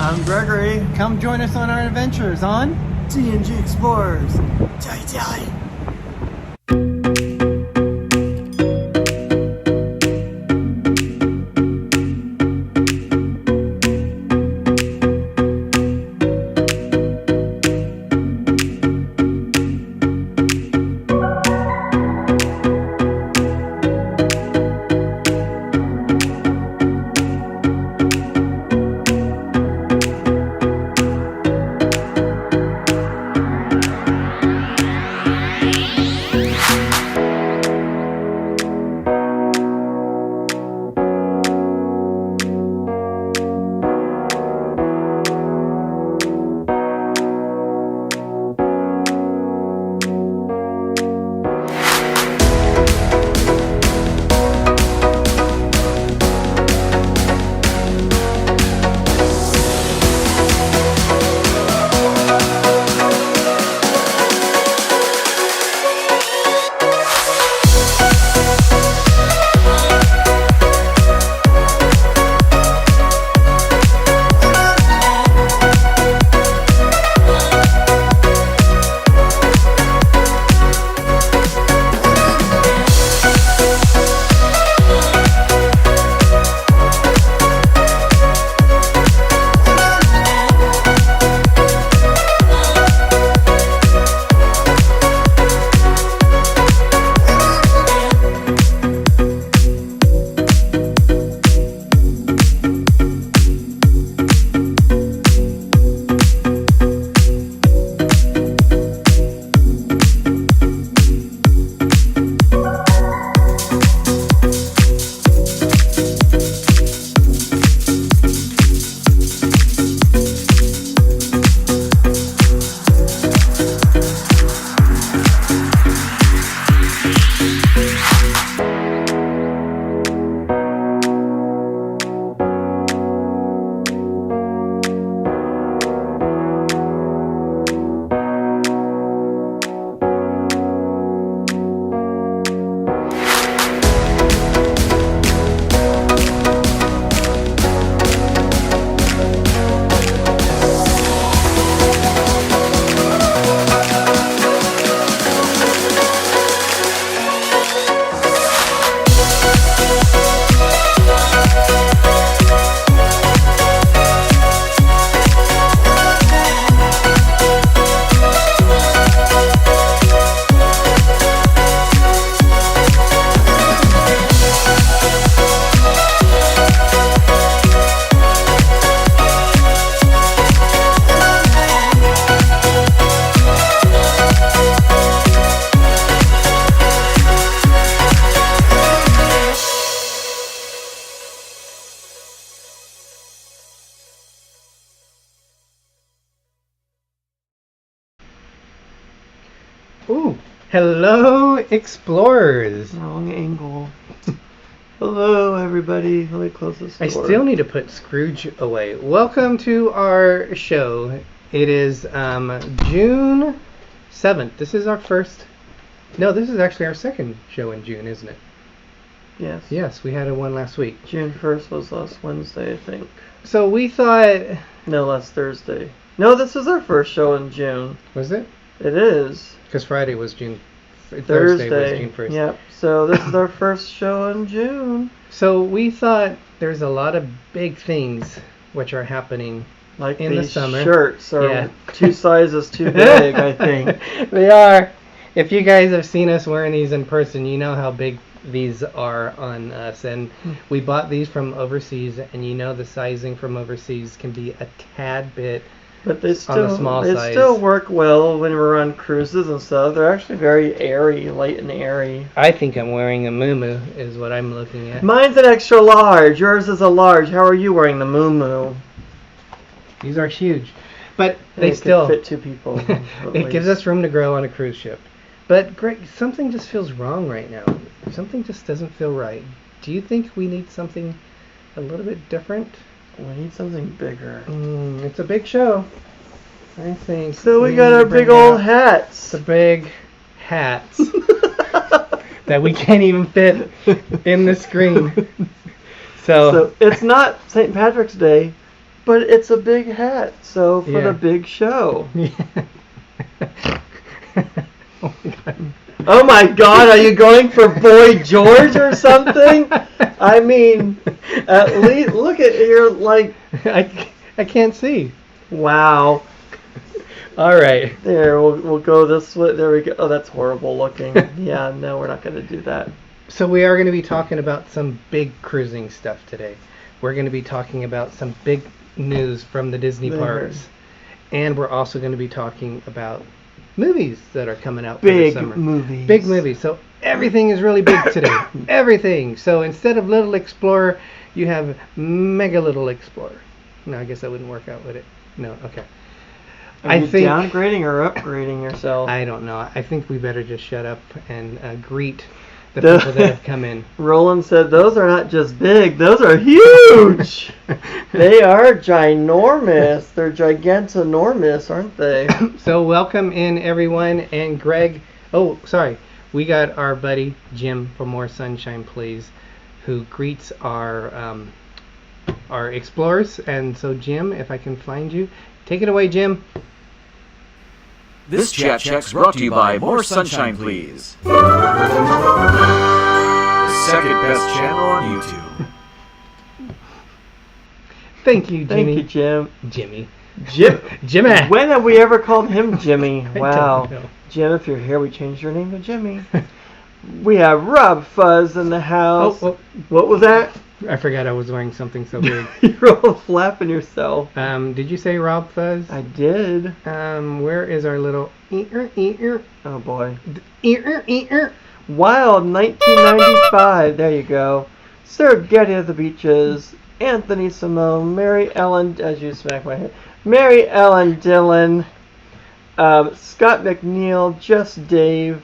I'm Gregory. Come join us on our adventures on D&G Explorers. Jelly jelly. Ooh, hello Explorers. Wrong angle. Hello, everybody. Let me close this door. I still need to put Scrooge away. Welcome to our show. It is June 7th. This is our first... No, this is actually our second show in June, isn't it? Yes. Yes, we had one last week. June 1st was last Wednesday, I think. So we thought... No, last Thursday. No, this is our first show in June. Was it? It is. Because Friday was June... Thursday was June 1st. Yep. So this is our first show in June. So we thought there's a lot of big things which are happening like in the these summer. Shirts are 2 sizes too big, I think. They are. If you guys have seen us wearing these in person, you know how big these are on us. And we bought these from overseas, and you know the sizing from overseas can be a tad bit but they still, on the small they size. still work well when we're on cruises and stuff. They're actually very airy, light and airy. I think I'm wearing a muumuu is what I'm looking at. Mine's an extra large. Yours is a large. How are you wearing the muumuu? These are huge. But They they still fit 2 people. it gives us room to grow on a cruise ship. But Greg, something just feels wrong right now. Something just doesn't feel right. Do you think we need something a little bit different? We need something bigger. It's a big show, I think. So we got our big old hats. The big hats that we can't even fit in the screen. So it's not St. Patrick's Day, But it's a big hat, so for Yeah. the big show. Oh my god. Oh my God, are you going for Boy George or something? I mean, at least look at you're like, I can't see. wow. All right. There, we'll go this way. There we go. Oh, that's horrible looking. Yeah, no, we're not going to do that. So we are going to be talking about some big cruising stuff today. We're going to be talking about some big news from the Disney parks. And we're also going to be talking about movies that are coming out for the summer. Big movies. So everything is really big today. Everything. So instead of Little Explorer, you have Mega Little Explorer. No, I guess that wouldn't work out, would it? No, okay. Are you downgrading or upgrading yourself? I don't know. I think we better just shut up and greet the people that have come in. Roland said, those are not just big, those are huge. They are ginormous. They're gigantonormous, aren't they? So welcome in, everyone. And Greg, oh, sorry. We got our buddy Jim for More Sunshine Please, who greets our explorers. And so, Jim, if I can find you, take it away, Jim. This chat check's brought to you by More Sunshine Please, the second best channel on YouTube. Thank you, Jimmy. Thank you, Jim. Jimmy. Jimmy. When have we ever called him Jimmy? Wow. I don't know. Jim, if you're here, we changed your name to Jimmy. We have RobFuz in the house. Oh. What was that? I forgot I was wearing something so big. You're all flapping yourself. Did you say RobFuz? I did. Where is our little ear? Oh boy. Ear. Wild 1995. There you go. Serengeti of the Beaches. Anthony Simone. Mary Ellen. As you smack my head. Mary Ellen Dillon. Scott McNeil. Just Dave.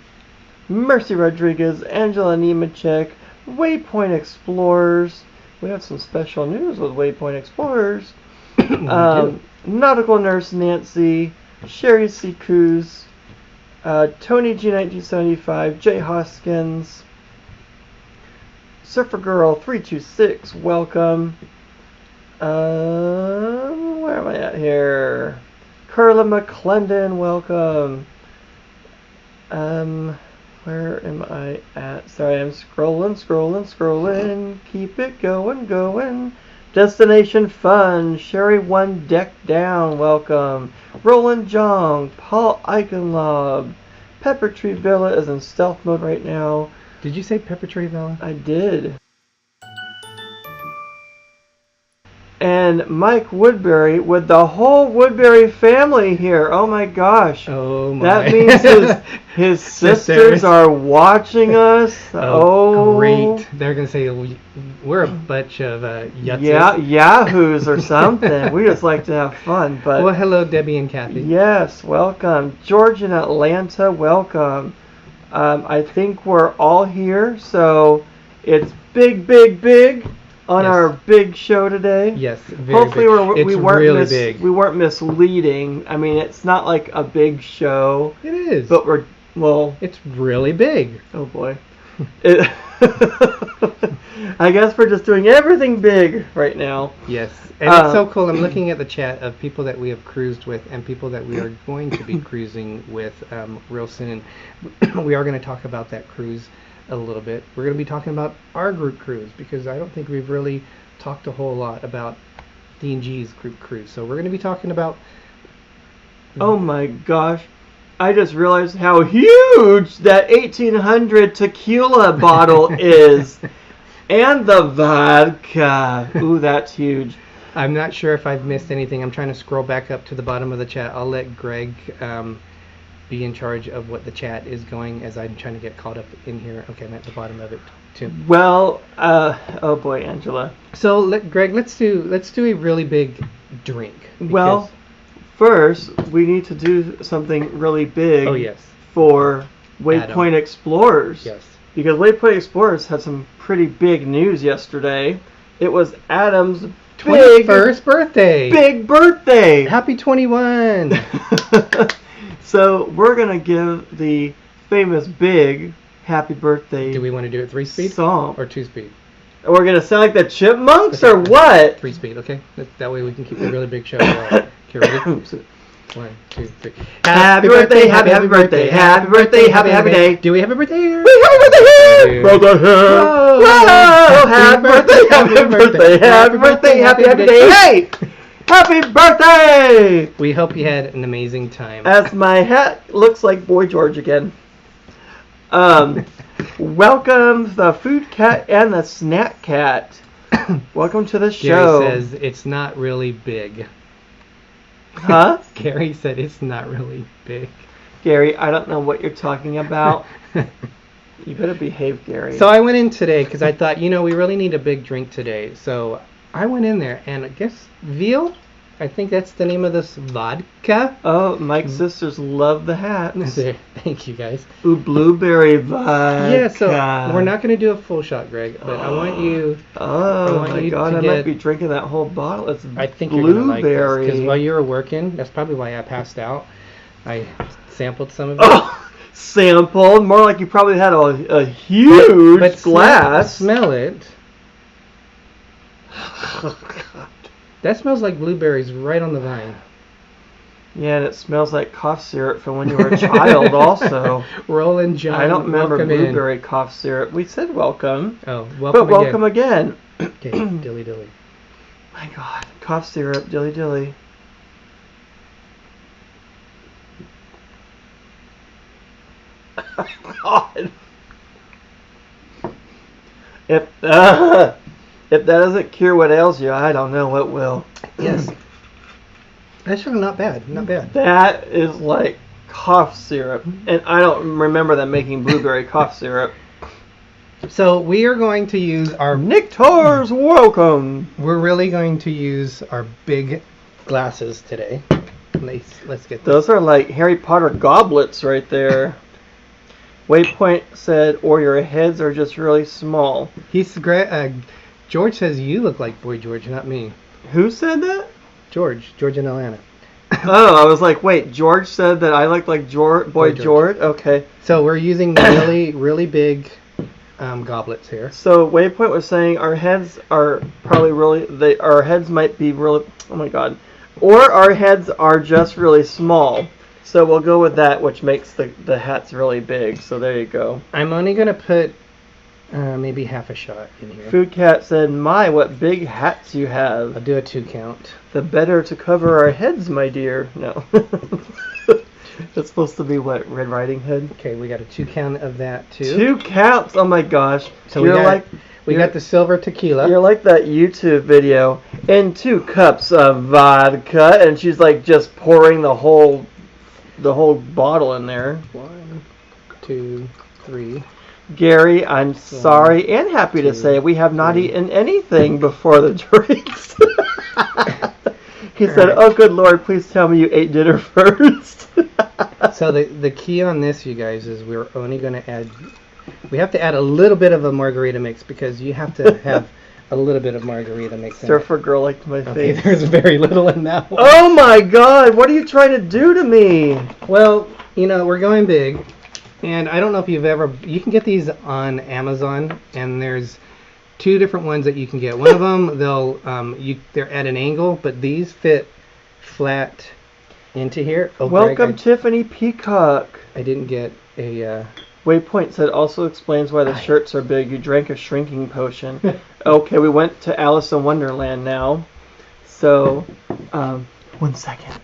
Mercy Rodriguez. Angela Nemechek. Waypoint Explorers. We have some special news with Waypoint Explorers. Nautical Nurse Nancy, Sherry C. Cruz, Tony G. 1975, Jay Hoskins, Surfer Girl 326, welcome. Where am I at here? Carla McClendon, welcome. Where am I at? Sorry, I'm scrolling. Keep it going. Destination Fun. Sherry One Deck Down. Welcome. Roland Jong. Paul Eichenlob. Pepper Tree Villa is in stealth mode right now. Did you say Pepper Tree Villa? I did. And Mike Woodbury with the whole Woodbury family here. Oh my gosh. Oh my. That means his sisters are watching us. Oh, great. They're going to say we're a bunch of yutzes. Yeah, yahoos or something. We just like to have fun. But well, hello, Debbie and Kathy. Yes, welcome. George in Atlanta, welcome. I think we're all here, so it's big on our big show today. Yes, very hopefully big. we weren't misleading. I mean, it's not like a big show. It is. But it's really big. Oh boy. I guess we're just doing everything big right now. Yes. And it's so cool. I'm looking at the chat of people that we have cruised with and people that we are going to be cruising with real soon. We are going to talk about that cruise a little bit. We're going to be talking about our group cruise because I don't think we've really talked a whole lot about D&G's group cruise. So we're going to be talking about... Oh my gosh. I just realized how huge that 1800 tequila bottle is. And the vodka. Ooh, that's huge. I'm not sure if I've missed anything. I'm trying to scroll back up to the bottom of the chat. I'll let Greg be in charge of what the chat is going as I'm trying to get caught up in here. Okay, I'm at the bottom of it too. Well, oh boy, Angela. So, Greg, let's do a really big drink. Well, first we need to do something really big. Oh yes. For Waypoint Explorers. Yes. Because Waypoint Explorers had some pretty big news yesterday. It was Adam's 21st birthday. Big birthday. Happy 21. So we're going to give the famous big happy birthday. Do we want to do it 3-speed? Song. Or 2-speed? We're gonna sound like the Chipmunks or what? 3 speed, okay? That way we can keep the really big show going. Okay, ready? 1, 2, 3. Happy birthday, happy birthday, happy birthday, happy day. Do we have a birthday here? We have a birthday here! Brother here! Whoa! Happy birthday, happy birthday, happy birthday, happy day. Hey! Happy birthday! We hope you had an amazing time. As my hat looks like Boy George again. Welcome the Food Cat and the Snack Cat. Welcome to the show. Gary says it's not really big. Huh? Gary said it's not really big. Gary, I don't know what you're talking about. You better behave, Gary. So I went in today because I thought, we really need a big drink today. So I went in there and I guess Veal, I think that's the name of this vodka. Oh, Mike's sisters love the hats. Thank you, guys. Ooh, blueberry vodka. Yeah, so we're not going to do a full shot, Greg, but I want you. Oh my God, I might be drinking that whole bottle. It's I think blueberry. you're going to like this because while you were working, that's probably why I passed out. I sampled some of it. Oh, sampled? More like you probably had a huge but glass. Smell it. Oh, God. That smells like blueberries right on the vine. Yeah, and it smells like cough syrup from when you were a child also. Roland John, I don't remember blueberry in. cough syrup. We said welcome. Oh, welcome but welcome again. Okay, dilly dilly. My God, cough syrup, dilly dilly. God. If that doesn't cure what ails you, I don't know what will. Yes. That's really not bad. Not bad. That is like cough syrup. And I don't remember them making blueberry cough syrup. So we are going to use our... Nictar's welcome. We're really going to use our big glasses today. Let's get Those are like Harry Potter goblets right there. Waypoint said, or your heads are just really small. George says you look like Boy George, not me. Who said that? George in Atlanta. Oh, I was like, wait, George said that I look like Boy George? Okay. So we're using really, really big goblets here. So Waypoint was saying our heads are probably really, our heads might be really, oh my God. Or our heads are just really small. So we'll go with that, which makes the hats really big. So there you go. I'm only going to put maybe half a shot in here. Food Cat said, my, what big hats you have. I'll do a 2 count. The better to cover our heads, my dear. No. That's supposed to be what, Red Riding Hood? Okay, we got a 2 count of that too. 2 counts? Oh my gosh. So we got the silver tequila. You're like that YouTube video. And 2 cups of vodka. And she's like just pouring the whole bottle in there. 1, 2, 3. Gary, I'm sorry and happy to say we have not eaten anything before the drinks. He said, right. Oh, good Lord, please tell me you ate dinner first. So the key on this, you guys, is we're only going to add... We have to add a little bit of a margarita mix because you have to have a little bit of margarita mix in Surfer girl like my okay, face. There's very little in that one. Oh my God, what are you trying to do to me? Well, we're going big. And I don't know if you can get these on Amazon, and there's 2 different ones that you can get. One of them, they're at an angle, but these fit flat into here. Oh, welcome, Greg, Tiffany Peacock. I didn't get a... Waypoint said, also explains why the shirts are big. You drank a shrinking potion. Okay, we went to Alice in Wonderland now. So, 1 second.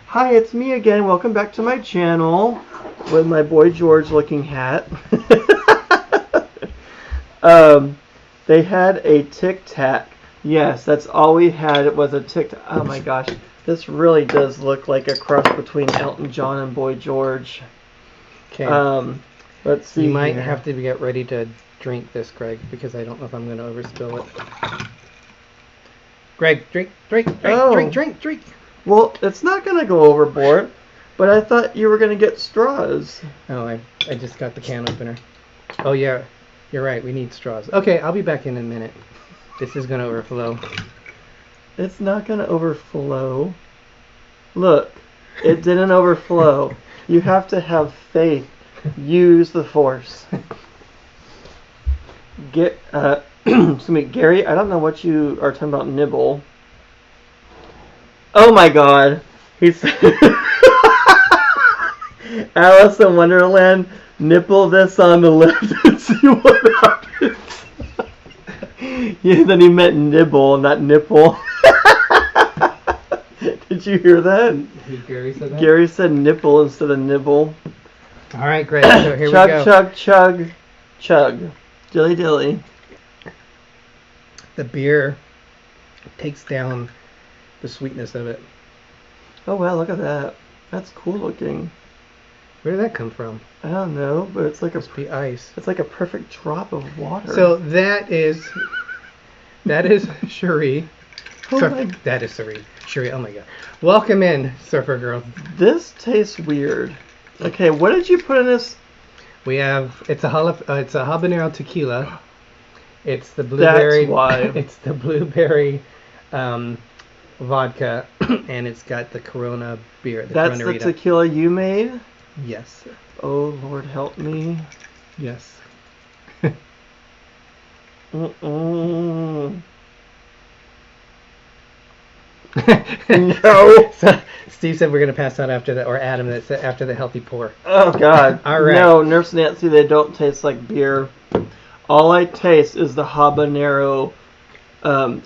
Hi, it's me again. Welcome back to my channel with my Boy George looking hat. They had a Tic Tac. Yes, that's all we had. It was a Tic Tac. Oh my gosh. This really does look like a cross between Elton John and Boy George. Okay. Let's see. You might have to get ready to drink this, Greg, because I don't know if I'm going to overspill it. Greg, drink. Well, it's not going to go overboard, but I thought you were going to get straws. Oh, I just got the can opener. Oh, yeah, you're right. We need straws. Okay, I'll be back in a minute. This is going to overflow. It's not going to overflow. Look, it didn't overflow. You have to have faith. Use the force. Excuse me, Gary, I don't know what you are talking about, nibble. Oh my god. He's Alice in Wonderland, nipple this on the left and see what happens. Yeah, then he meant nibble, not nipple. Did you hear that? Gary said that? Gary said nipple instead of nibble. All right, great. So here chug, we go. chug, chug, chug. Dilly dilly. The beer takes down the sweetness of it. Oh wow, look at that. That's cool looking. Where did that come from? I don't know, but it's like Must be ice. it's like a perfect drop of water. So that is Cherie. Oh my- That is Cherie. Oh my god. Welcome in, Surfer Girl. This tastes weird. Okay, what did you put in this? We have it's a habanero tequila. It's the blueberry. That's why. It's the blueberry vodka, and it's got the Corona beer. That's the Corona-rita. tequila you made? Yes. Oh Lord, help me. Yes. Mm-mm. No. So Steve said we're gonna pass out after that, or Adam that said after the healthy pour. Oh God. All right. No, Nurse Nancy, they don't taste like beer. All I taste is the habanero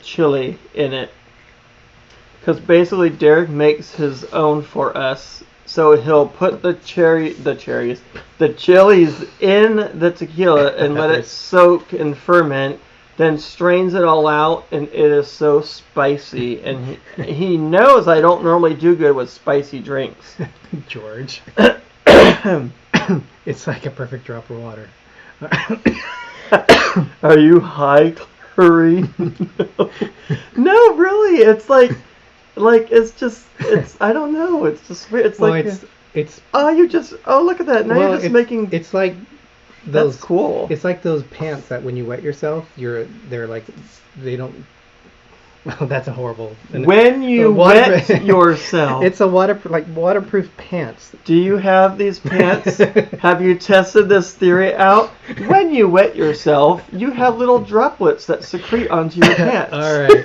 chili in it. Because basically Derek makes his own for us. So he'll put the chilies in the tequila and let it soak and ferment, then strains it all out, and it is so spicy. And he knows I don't normally do good with spicy drinks. George. It's like a perfect drop of water. Are you high, Clary? No, really. It's like it's I don't know. It's just weird. It's Well, like it's look at that. Now well, you're just making. It's like those. That's cool. It's like those pants that when you wet yourself, they're like they don't. Well, that's a horrible. When you wet yourself. It's a waterproof pants. Do you have these pants? Have you tested this theory out? When you wet yourself, you have little droplets that secrete onto your pants. All right.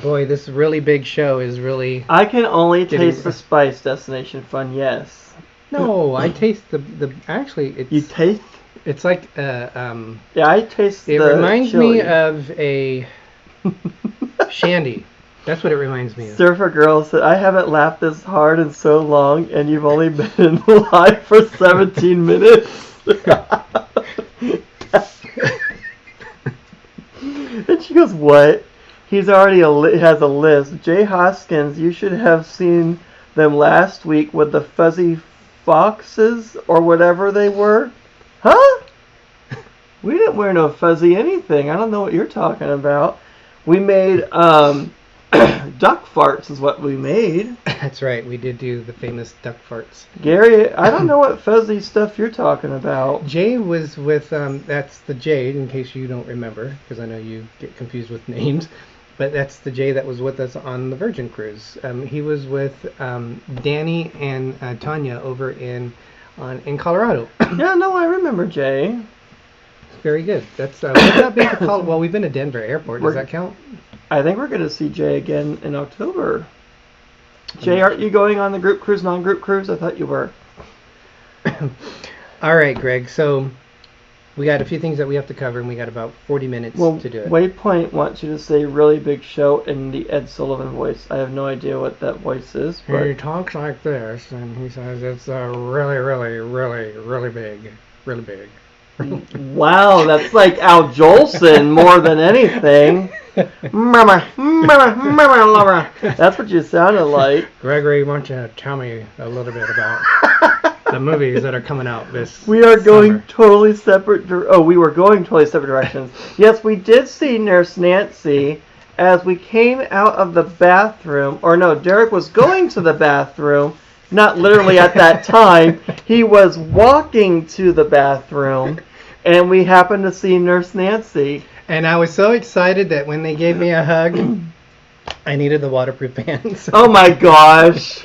Boy, this really big show is really. I can only taste the spice. Destination Fun, yes. No, I taste the actually it's. You taste? It's like Yeah, I taste It the reminds chili. me of a shandy. That's what it reminds me of. Surfer Girl said, I haven't laughed this hard in so long, and you've only been in live for 17 minutes. And she goes, what? He's already has a list. Jay Hoskins, you should have seen them last week with the fuzzy foxes or whatever they were. Huh? We didn't wear no fuzzy anything. I don't know what you're talking about. We made duck farts is what we made. That's right. We did do the famous duck farts. Gary, I don't know what fuzzy stuff you're talking about. Jay was with that's the Jay, in case you don't remember, because I know you get confused with names. But that's the Jay that was with us on the Virgin Cruise. He was with Danny and Tanya over in Colorado. Yeah, no, I remember Jay. Very good. That's we've not been to Colorado. Well, we've been to Denver Airport. Does that count? I think we're going to see Jay again in October. Jay, aren't you going on the group cruise, non-group cruise? I thought you were. All right, Greg. So we got a few things that we have to cover, and we got about 40 minutes to do it. Waypoint wants you to say really big show in the Ed Sullivan voice. I have no idea what that voice is. But He talks like this, and he says it's really, really, really, really big. Really big. wow, that's like Al Jolson more than anything. Mama, mama, mama, mama. That's what you sounded like. Gregory, why don't you tell me a little bit about the movies that are coming out this We are going summer? totally separate. We were going totally separate directions. Yes, we did see Nurse Nancy as we came out of the bathroom. Or no, Derek was going to the bathroom. Not literally at that time. He was walking to the bathroom, and we happened to see Nurse Nancy. And I was so excited that when they gave me a hug, I needed the waterproof pants. Oh my gosh.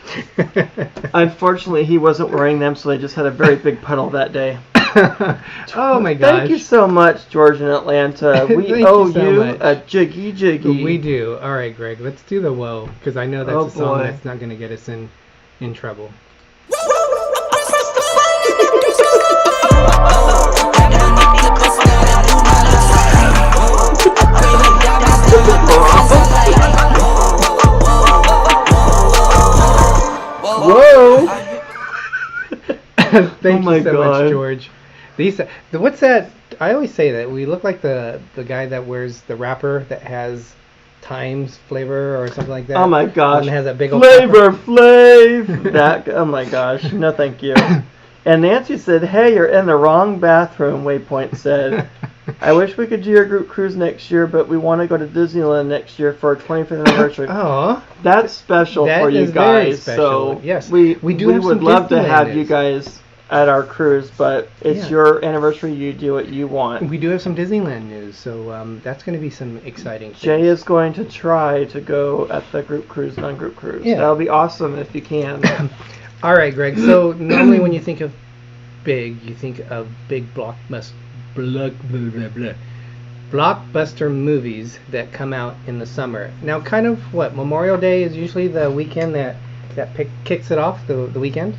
Unfortunately, he wasn't wearing them, so they just had a very big puddle that day. Oh my gosh. Thank you so much, George in Atlanta. We Thank owe you so you much. a jiggy. We do. All right, Greg. Let's do the whoa, because I know that's Oh, a song boy. that's not going to get us in trouble. Whoa! Thank my you so God. much, George. What's that? I always say that we look like the guy that wears the wrapper that has Times flavor or something like that. Oh my gosh. And has that big old Flavor Flav! That, oh my gosh. No thank you. And Nancy said, hey, you're in the wrong bathroom, Waypoint said. I wish we could do your group cruise next year, but we want to go to Disneyland next year for our 25th anniversary. Oh, That's special that for you is very guys. special. So Yes. we do have would some love to Disneyland have you news. guys at our cruise, but it's Yeah. your anniversary. You do what you want. We do have some Disneyland news, so that's going to be some exciting things. Jay is going to try to go at the group cruise, non-group cruise. Yeah. That'll be awesome if you can. All right, Greg. So normally when you think of big, you think of big blockbuster movies that come out in the summer. Now, kind of what Memorial Day is usually the weekend that kicks it off. The weekend.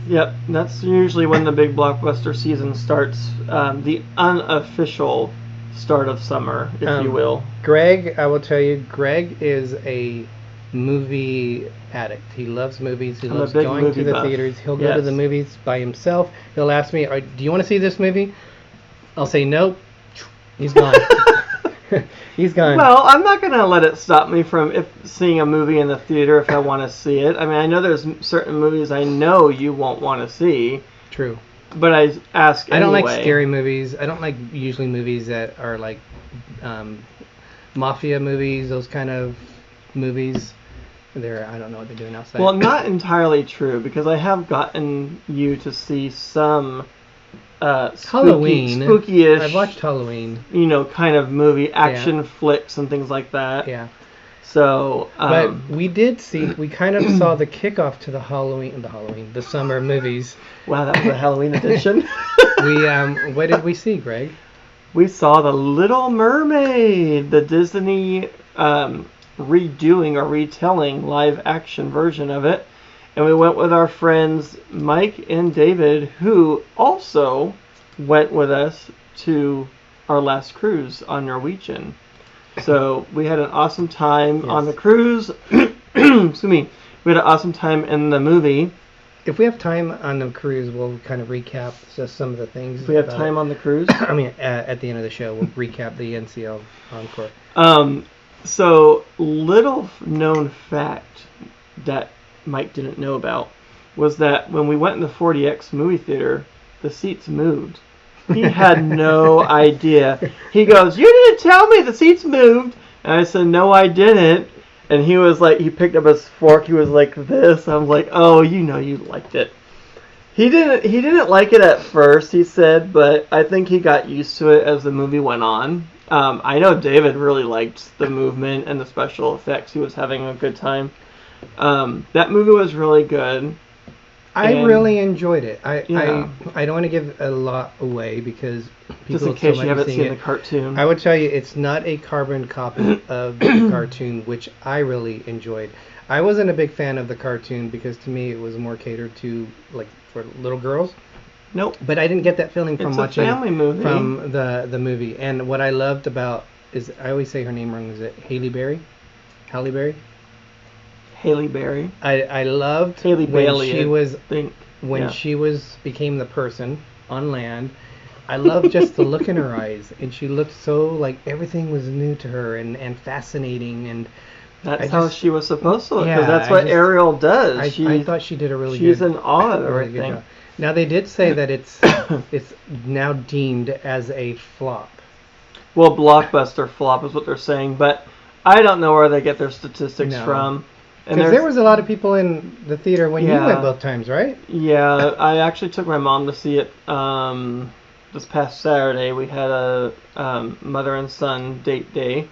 Yep, that's usually when the big blockbuster season starts, the unofficial start of summer, if you will. Greg, I will tell you, Greg is a movie addict. He loves movies. He I'm a loves big going to movie the buff. theaters. He'll go to Yes. the movies by himself. He'll ask me, do you want to see this movie? I'll say nope. He's gone. He's gone. Well, I'm not going to let it stop me from seeing a movie in the theater if I want to see it. I mean, I know there's certain movies I know you won't want to see, True. but I ask I don't anyway. like scary movies. I don't like usually movies that are like mafia movies, those kind of movies. I don't know what they're doing outside. Well, not entirely true, because I have gotten you to see some Halloween. spooky-ish, I've watched Halloween. Kind of movie, action flicks and things like that. Yeah. So, But we kind of saw the kickoff to the summer movies. wow, that was a Halloween edition. What did we see, Greg? We saw The Little Mermaid, the Disney redoing or retelling live action version of it. And we went with our friends Mike and David, who also went with us to our last cruise on Norwegian. So we had an awesome time on the cruise. Excuse me. We had an awesome time in the movie. If we have time on the cruise, we'll kind of recap just some of the things. If we have time on the cruise. I mean, at the end of the show, we'll recap the NCL Encore. So, little known fact that Mike didn't know about was that when we went in the 40X movie theater, the seats moved. He had no idea. He goes, "You didn't tell me the seats moved." And I said, "No, I didn't." And he was like, he picked up his fork. He was like this. I was like, "Oh, you liked it." He didn't like it at first, he said, but I think he got used to it as the movie went on. I know David really liked the movement and the special effects. He was having a good time. That movie was really good. I really enjoyed it. I don't want to give a lot away because Just people in case still you might be haven't seeing seen it. the cartoon. I would tell you it's not a carbon copy of the cartoon, which I really enjoyed. I wasn't a big fan of the cartoon because to me it was more catered to like for little girls. Nope. But I didn't get that feeling from It's watching a family movie. from the movie. And what I loved about is I always say her name wrong. Is it Halle Berry? Halle Berry? Haley Berry. I loved Haley when Bailey, she I was think. when Yeah. she became the person on land. I loved just the look in her eyes, and she looked so like everything was new to her and fascinating. And That's how she was supposed to look, because Yeah, that's what Ariel does. I thought she did a really she's good. in awe of a really good everything. job. Now they did say that it's now deemed as a flop. Well, blockbuster flop is what they're saying, but I don't know where they get their statistics No. from. And Because there was a lot of people in the theater when you Yeah. went both times, right? Yeah, I actually took my mom to see it this past Saturday. We had a mother and son date day,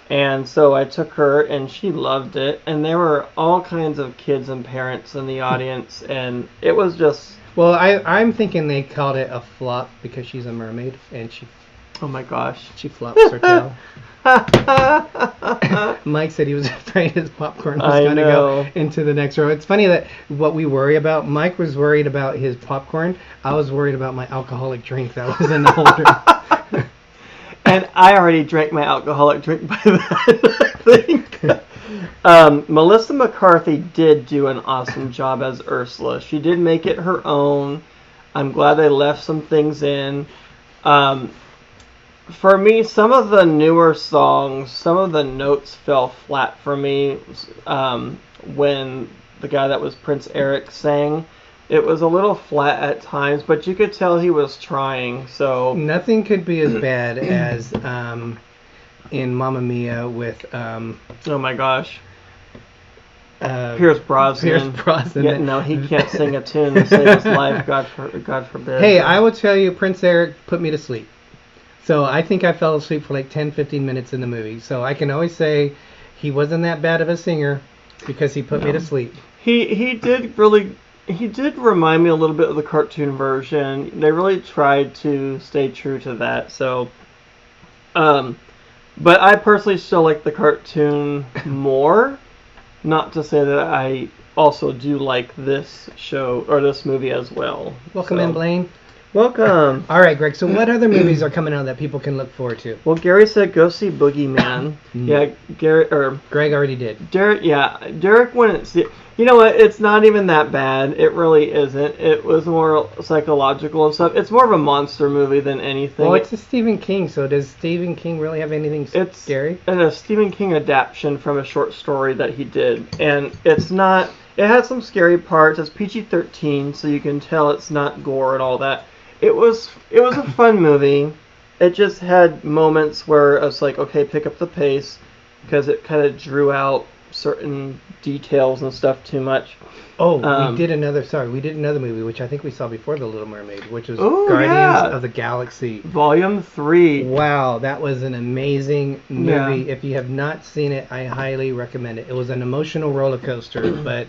and so I took her, and she loved it. And there were all kinds of kids and parents in the audience, and it was just Well, I'm thinking they called it a flop because she's a mermaid and Oh my gosh. she flops her tail. Mike said he was afraid his popcorn was going to go into the next row. It's funny that what we worry about, Mike was worried about his popcorn. I was worried about my alcoholic drink that was in the holder. And I already drank my alcoholic drink by then, I think. Melissa McCarthy did do an awesome job as Ursula. She did make it her own. I'm glad they left some things in. For me, some of the newer songs, some of the notes fell flat for me when the guy that was Prince Eric sang. It was a little flat at times, but you could tell he was trying. So nothing could be as bad as in Mamma Mia with oh my gosh, Pierce Brosnan. Yeah, no, he can't sing a tune to save his life. God forbid. Hey, I will tell you, Prince Eric put me to sleep. So I think I fell asleep for like 10-15 minutes in the movie. So I can always say he wasn't that bad of a singer because he put me to sleep. He did remind me a little bit of the cartoon version. They really tried to stay true to that. So, but I personally still like the cartoon more. Not to say that I also do like this show or this movie as well. Welcome in, Blaine. Welcome. All right, Greg. So what other movies are coming out that people can look forward to? Well, Gary said go see Boogeyman. Yeah, Greg already did. Derek wouldn't see. You know what? It's not even that bad. It really isn't. It was more psychological and stuff. It's more of a monster movie than anything. Well, it's a Stephen King, so does Stephen King really have anything scary? It's a Stephen King adaptation from a short story that he did, and it's not. It has some scary parts. It's PG-13, so you can tell it's not gore and all that. It was a fun movie. It just had moments where I was like, okay, pick up the pace, because it kind of drew out certain details and stuff too much. Oh, we did another movie, which I think we saw before The Little Mermaid, which was Guardians of the Galaxy. Volume 3. Wow, that was an amazing movie. Yeah. If you have not seen it, I highly recommend it. It was an emotional roller coaster, but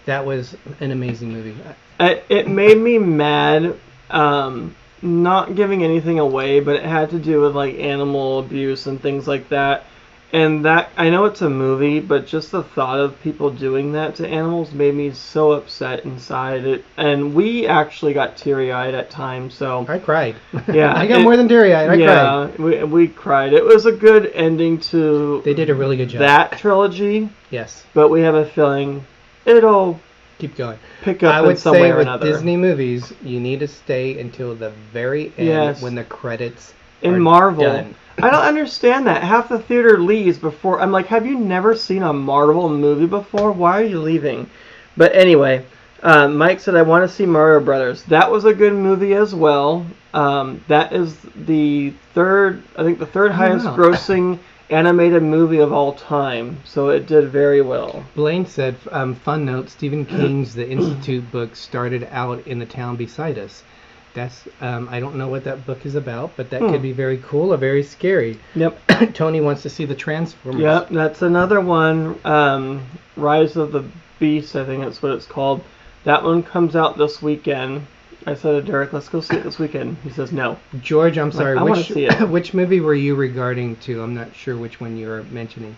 that was an amazing movie. It made me mad, not giving anything away, but it had to do with like animal abuse and things like that. And that, I know it's a movie, but just the thought of people doing that to animals made me so upset inside. And we actually got teary-eyed at times, so... I cried. Yeah. I got more than teary-eyed. I cried. Yeah, we cried. It was a good ending to... They did a really good job. That trilogy. Yes. But we have a feeling it'll... Keep going. Pick up in some way or another. I would say with Disney movies, you need to stay until the very end when the credits are Marvel. Done. I don't understand that. Half the theater leaves before. I'm like, have you never seen a Marvel movie before? Why are you leaving? But anyway, Mike said, I want to see Mario Brothers. That was a good movie as well. That is the third highest grossing animated movie of all time. So it did very well. Blaine said, fun note, Stephen King's The Institute book started out in the town beside us. That's I don't know what that book is about, but that could be very cool or very scary. Yep. Tony wants to see the Transformers. Yep, that's another one. Rise of the Beast, I think that's what it's called. That one comes out this weekend. I said to Derek, let's go see it this weekend. He says no. George, I'm sorry. I want to see it. Which movie were you regarding to? I'm not sure which one you were mentioning.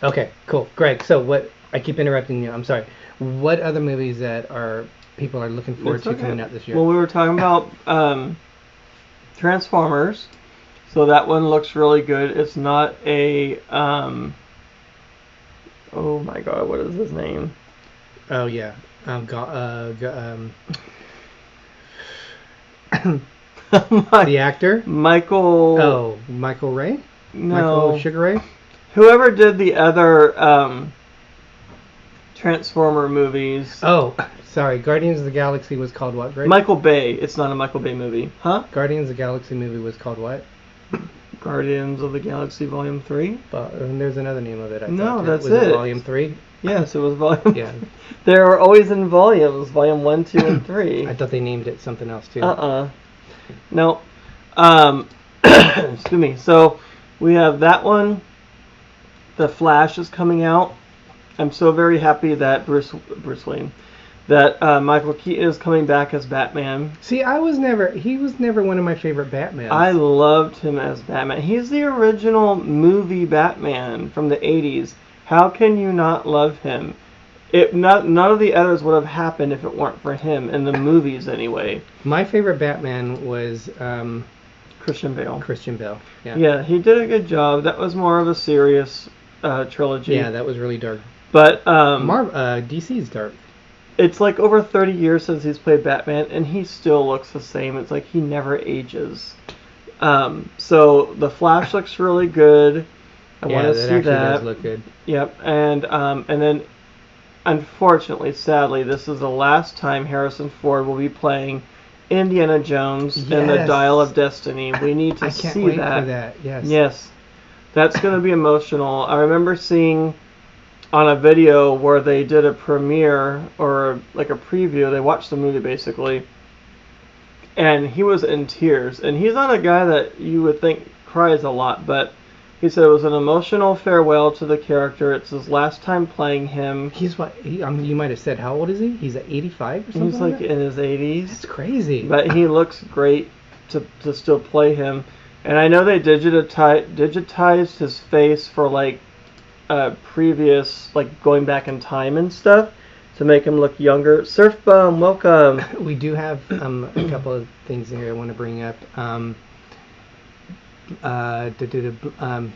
Okay, cool. Greg, so what? I keep interrupting you. I'm sorry. What other movies that people are looking forward to coming out this year? Well, we were talking about Transformers, so that one looks really good. It's not a oh my god, what is his name? Oh yeah, the actor Michael. Oh, Michael Ray. No, Michael Sugar Ray. Whoever did the other Transformer movies. Oh, sorry. Guardians of the Galaxy was called what, Greg? Michael Bay. It's not a Michael Bay movie. Huh? Guardians of the Galaxy movie was called what? Guardians of the Galaxy Volume 3? And there's another name of it. That's was it. Volume 3? Yes, it was Volume. Yeah. They are always in volumes. Volume 1, 2, and 3. I thought they named it something else too. No. Excuse me. So we have that one. The Flash is coming out. I'm so very happy that Bruce Wayne, that Michael Keaton is coming back as Batman. See, he was never one of my favorite Batmans. I loved him as Batman. He's the original movie Batman from the 80s. How can you not love him? None of the others would have happened if it weren't for him, in the movies anyway. My favorite Batman was Christian Bale. Christian Bale. Yeah. Yeah, he did a good job. That was more of a serious trilogy. Yeah, that was really dark. But DC's dark. It's like over 30 years since he's played Batman, and he still looks the same. It's like he never ages. So the Flash looks really good. I want to see that. Does look good. Yep, and then, unfortunately, sadly, this is the last time Harrison Ford will be playing Indiana Jones and the Dial of Destiny. We need to see that. I can't wait for that. Yes. Yes, that's going to be emotional. I remember seeing on a video where they did a premiere or like a preview. They watched the movie basically, and he was in tears. And he's not a guy that you would think cries a lot, but he said it was an emotional farewell to the character. It's his last time playing him. He's what? You might have said, how old is he? He's at 85 or something? He's like in his 80s. That's crazy. But he looks great to still play him. And I know they digitized his face for like previous, like going back in time and stuff to make him look younger. Surf Bum, welcome. We do have a couple of things here I want to bring up.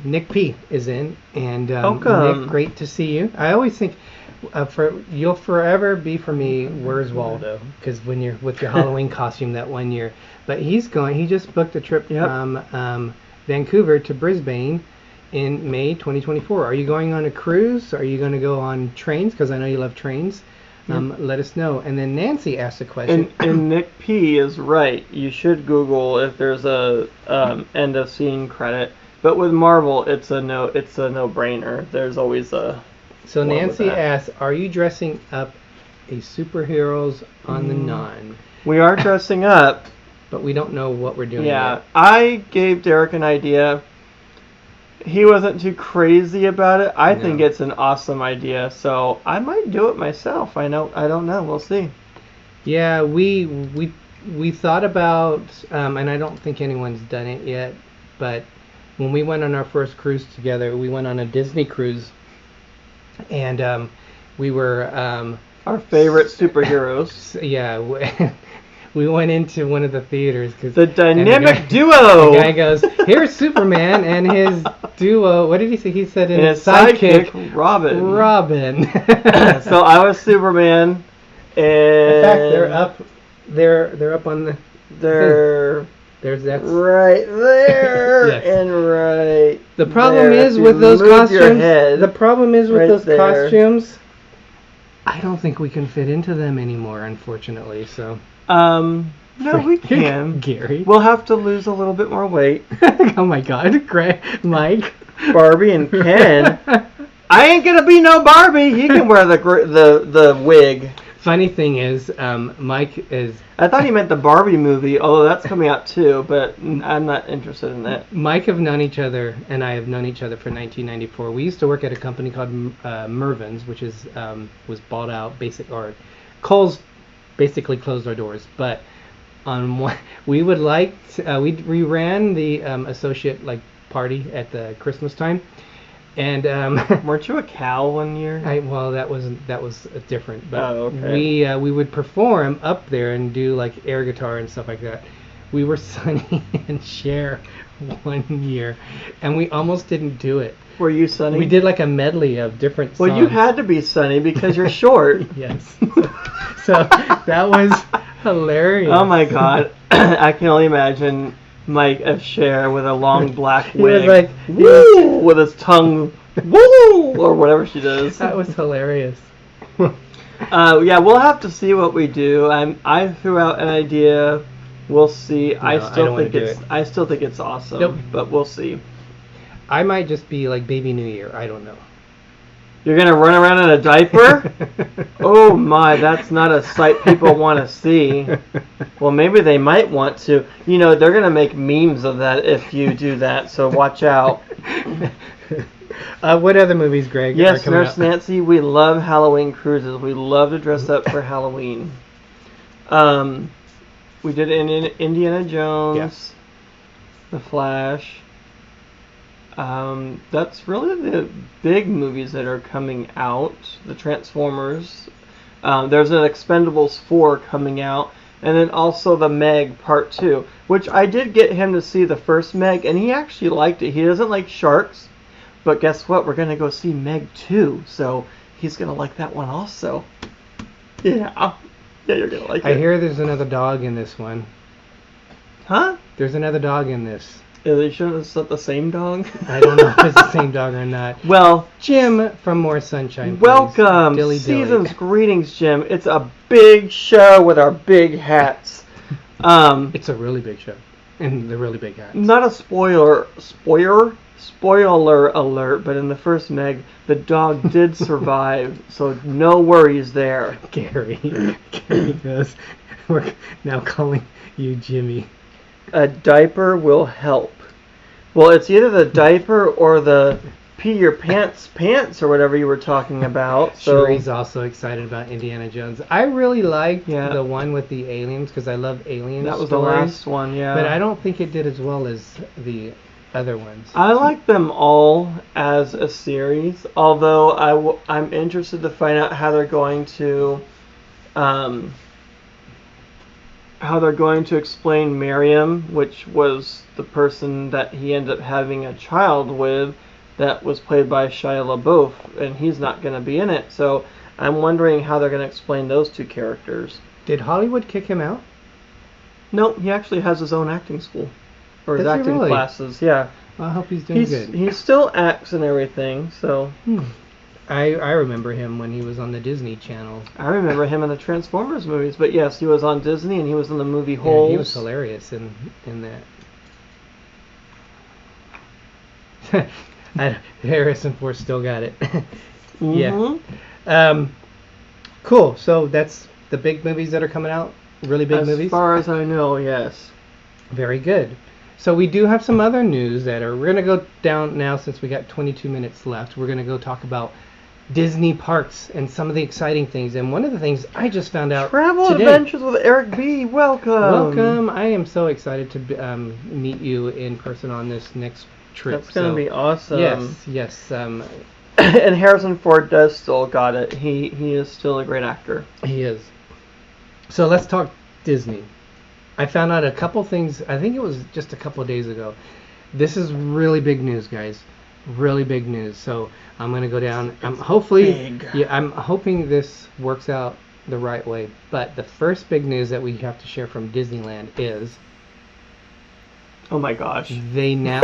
Nick P is in, and welcome. Nick, great to see you. I always think you'll forever be for me. Where's Waldo? Because when you're with your Halloween costume that one year, but he just booked a trip from Vancouver to Brisbane in May 2024. Are you going on a cruise? Are you going to go on trains? Because I know you love trains. Let us know. And then Nancy asked a question. And Nick P is right. You should Google if there's a end of scene credit. But with Marvel, it's a no-brainer. There's always a. So Nancy asks, "Are you dressing up a superheroes on the Non?" We are dressing up, but we don't know what we're doing. Yeah, yet. I gave Derek an idea. He wasn't too crazy about it. I think it's an awesome idea, so I might do it myself. I don't know. We'll see. Yeah, we thought about, and I don't think anyone's done it yet, but when we went on our first cruise together, we went on a Disney cruise, and we were our favorite superheroes. Yeah. We went into one of the theaters because the dynamic duo. The guy goes, "Here's Superman and his duo." What did he say? He said, "And his sidekick, Robin." Robin. So I was Superman, and in fact, they're up on the. There's that right there. Yes. And right. The problem there. is with those costumes. The problem is with those costumes. I don't think we can fit into them anymore, unfortunately. So. No, we can. Gary. We'll have to lose a little bit more weight. Oh my God, Mike. Barbie and Ken. I ain't gonna be no Barbie. He can wear the wig. Funny thing is, Mike is. I thought he meant the Barbie movie, although that's coming out too. But I'm not interested in that. Mike have known each other, and I have known each other for 1994. We used to work at a company called Mervyn's, which was bought out, Kohl's. Basically closed our doors, but on one, we ran the associate party at the Christmas time, and weren't you a cow one year? That was different, but okay. we would perform up there and do air guitar and stuff like that. We were Sonny and Cher one year, and we almost didn't do it. Were you Sonny? We did a medley of different songs. Well, you had to be Sonny because you're short. Yes. So that was hilarious. Oh my God. I can only imagine Mike of Cher with a long black wig. He was woo, with his tongue, woo, or whatever she does. That was hilarious. Yeah, we'll have to see what we do. I threw out an idea. We'll see. No, I still think it's awesome. Nope. But we'll see. I might just be like Baby New Year. I don't know. You're gonna run around in a diaper? Oh my, that's not a sight people want to see. Well, maybe they might want to. They're gonna make memes of that if you do that. So watch out. What other movies, Greg? are Yes, coming Nurse out? Nancy, we love Halloween cruises. We love to dress up for Halloween. We did Indiana Jones, The Flash. That's really the big movies that are coming out. The Transformers. There's an Expendables 4 coming out. And then also the Meg Part 2, which I did get him to see the first Meg, and he actually liked it. He doesn't like sharks, but guess what? We're going to go see Meg 2, so he's going to like that one also. Yeah. Yeah, you're going to like it. I hear there's another dog in this one. Huh? There's another dog in this. Yeah, they shouldn't have set the same dog. I don't know if it's the same dog or not. Well, Jim from More Sunshine, please. welcome. Dilly Season's greetings, Jim. It's a big show with our big hats. It's a really big show. And the really big hats. Not a spoiler alert, but in the first Meg, the dog did survive, so no worries there. Gary goes, we're now calling you Jimmy. A diaper will help. Well, it's either the diaper or the pee your pants or whatever you were talking about. So Sherry's also excited about Indiana Jones. I really liked Yeah. the one with the aliens because I love alien that was stories, the last one, yeah. but I don't think it did as well as the other ones. I like them all as a series, although I'm interested to find out how they're going to explain Miriam, which was the person that he ended up having a child with, that was played by Shia LaBeouf, and he's not going to be in it. So I'm wondering how they're going to explain those two characters. Did Hollywood kick him out? No, he actually has his own acting school, or his Does he acting really? classes. Yeah, I hope he's doing good. he still acts and everything. So I remember him when he was on the Disney Channel. I remember him in the Transformers movies. But yes, he was on Disney, and he was in the movie Yeah, Holes. he was hilarious in that. Harrison Ford still got it. Mhm. Yeah. Cool. So that's the big movies that are coming out. Really big movies. As far as I know, yes. Very good. So we do have some other news we're gonna go down now since we got 22 minutes left. We're gonna go talk about Disney parks and some of the exciting things. And one of the things I just found out Travel today. Adventures with Eric B. Welcome. Welcome. I am so excited to meet you in person on this next trip. That's gonna be awesome. Yes. And Harrison Ford does still got it. He is still a great actor. He is. So let's talk Disney. I found out a couple things. I think it was just a couple of days ago. This is really big news, guys. Really big news. So I'm gonna go down. I'm hoping this works out the right way. But the first big news that we have to share from Disneyland is Oh my gosh. they now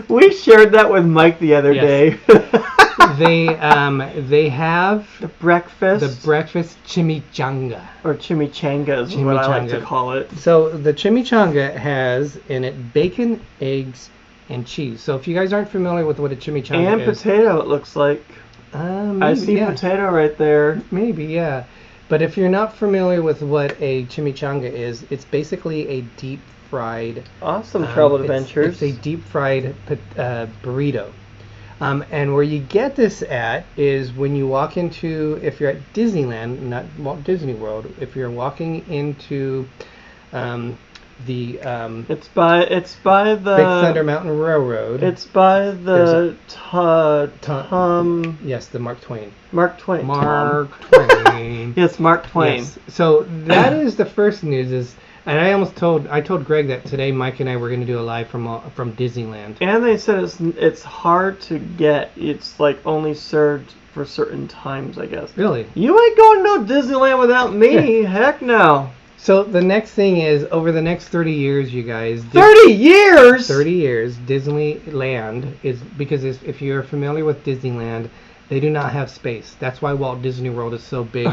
We shared that with Mike the other Yes. day. they have The breakfast. the breakfast chimichanga. Or chimichanga is what I like to Chimichanga. call it. So the chimichanga has in it bacon, eggs, and cheese. So if you guys aren't familiar with what a chimichanga And is, potato, it looks like. maybe, I see yeah. potato right there. Maybe, yeah. But if you're not familiar with what a chimichanga is, it's basically a deep fried. Awesome travel It's adventures. a deep fried burrito. And where you get this at is when you walk into, if you're at Disneyland, not Walt Disney World, if you're walking into the It's by the Big Thunder Mountain Railroad. It's by There's the Yes, the Mark Twain. Mark Twain. Mark Twain. Yes, Mark Twain. Yes. So that is the first news. And I told Greg that today Mike and I were going to do a live from Disneyland. And they said it's hard to get. It's like only served for certain times, I guess. Really? You ain't going to Disneyland without me. Heck no. So the next thing is, over the next 30 years, you guys. 30 years. 30 years, Disneyland is, because if you're familiar with Disneyland, they do not have space. That's why Walt Disney World is so big,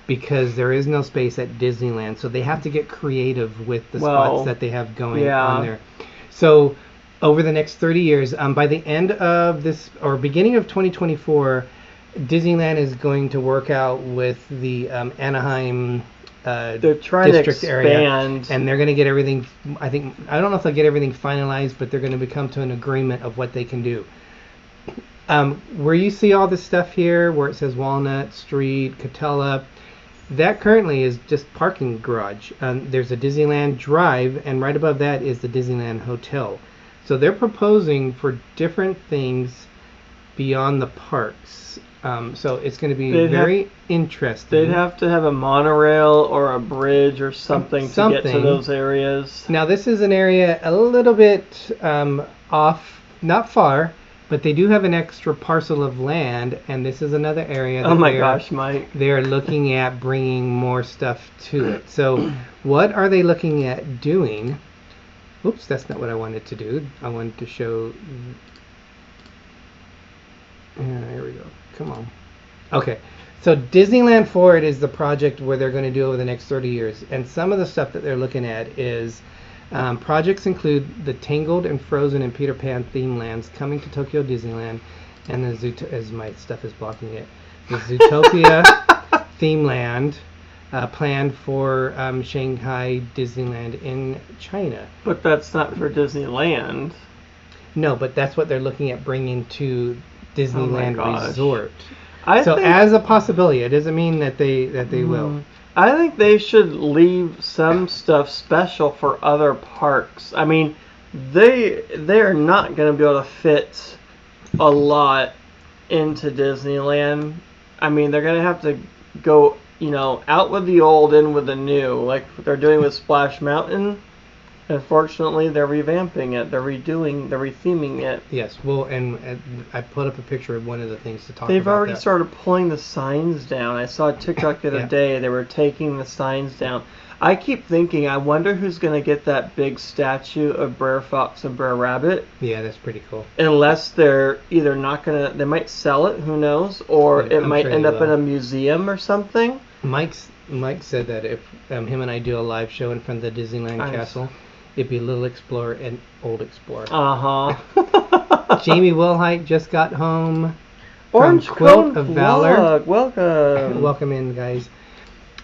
because there is no space at Disneyland. So they have to get creative with the spots that they have going on there. So over the next 30 years, by the end of this, or beginning of 2024, Disneyland is going to work out with the Anaheim they're trying to district expand. area, and they're going to get everything. I don't know if they'll get everything finalized, but they're going to come to an agreement of what they can do. Where you see all this stuff here, where it says Walnut Street, Catella, that currently is just parking garage. There's a Disneyland Drive, and right above that is the Disneyland Hotel. So they're proposing for different things beyond the parks. So it's going to be very interesting. They'd have to have a monorail or a bridge or something to get to those areas. Now this is an area a little bit off, not far, but they do have an extra parcel of land, and this is another area that oh my gosh, Mike. They're looking at bringing more stuff to it. So what are they looking at doing? Oops, that's not what I wanted to do. I wanted to show... Here we go. Come on. Okay. So Disneyland Forward is the project where they're going to do over the next 30 years. And some of the stuff that they're looking at is projects include the Tangled and Frozen and Peter Pan theme lands coming to Tokyo Disneyland, and the as my stuff is blocking it, the Zootopia theme land planned for Shanghai Disneyland in China. But that's not for Disneyland. No, but that's what they're looking at bringing to Disneyland Resort. So as a possibility, it doesn't mean that they will. I think they should leave some stuff special for other parks. I mean, they're not going to be able to fit a lot into Disneyland. I mean, they're going to have to go, out with the old, in with the new, like they're doing with Splash Mountain. Unfortunately, they're revamping it. They're retheming it. Yes, well, and I put up a picture of one of the things to talk about. They've already started pulling the signs down. I saw a TikTok the other day. They were taking the signs down. I keep thinking, I wonder who's going to get that big statue of Brer Fox and Brer Rabbit. Yeah, that's pretty cool. Unless they're either not going to... They might sell it, who knows? Or it might end up in a museum or something. Mike said that if him and I do a live show in front of the Disneyland Castle... It'd be Little Explorer and Old Explorer. Jamie Wilhite just got home Orange from Quilt of Valor. Welcome. Welcome in, guys.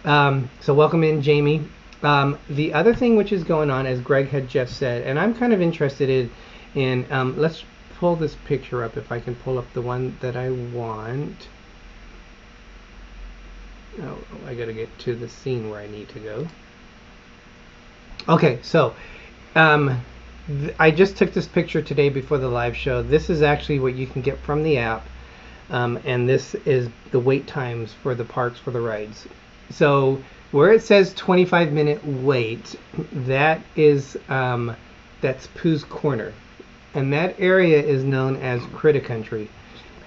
So welcome in, Jamie. The other thing which is going on, as Greg had just said, and I'm kind of interested in let's pull this picture up if I can pull up the one that I want. Oh, I got to get to the scene where I need to go. Okay, so I just took this picture today before the live show. This is actually what you can get from the app, and this is the wait times for the parks for the rides. So where it says 25-minute wait, that is that's Pooh's Corner, and that area is known as Critter Country.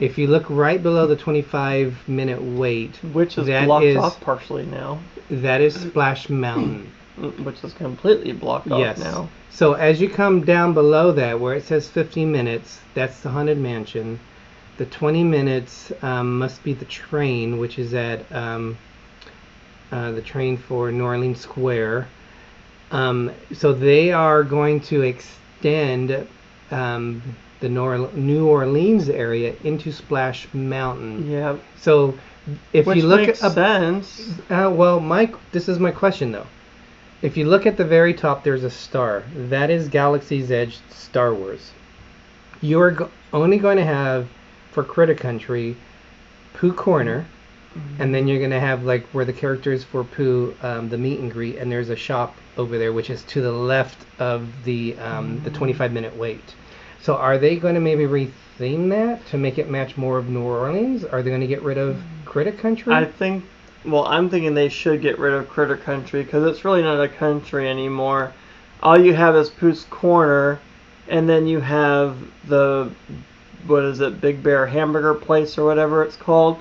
If you look right below the 25-minute wait, which is blocked off partially now, that is Splash Mountain. Which is completely blocked off now. So as you come down below that, where it says 15 minutes, that's the Haunted Mansion. The 20 minutes must be the train, which is at the train for New Orleans Square. So they are going to extend the New Orleans area into Splash Mountain. Yeah. So if you look makes sense. Well, Mike, this is my question though. If you look at the very top, there's a star. That is Galaxy's Edge Star Wars. You're only going to have, for Critter Country, Pooh Corner, and then you're going to have like where the characters for Pooh, the meet and greet, and there's a shop over there, which is to the left of the 25-minute wait. So are they going to maybe retheme that to make it match more of New Orleans? Are they going to get rid of Critter Country? I'm thinking they should get rid of Critter Country because it's really not a country anymore. All you have is Pooh's Corner, and then you have the, Big Bear Hamburger Place or whatever it's called.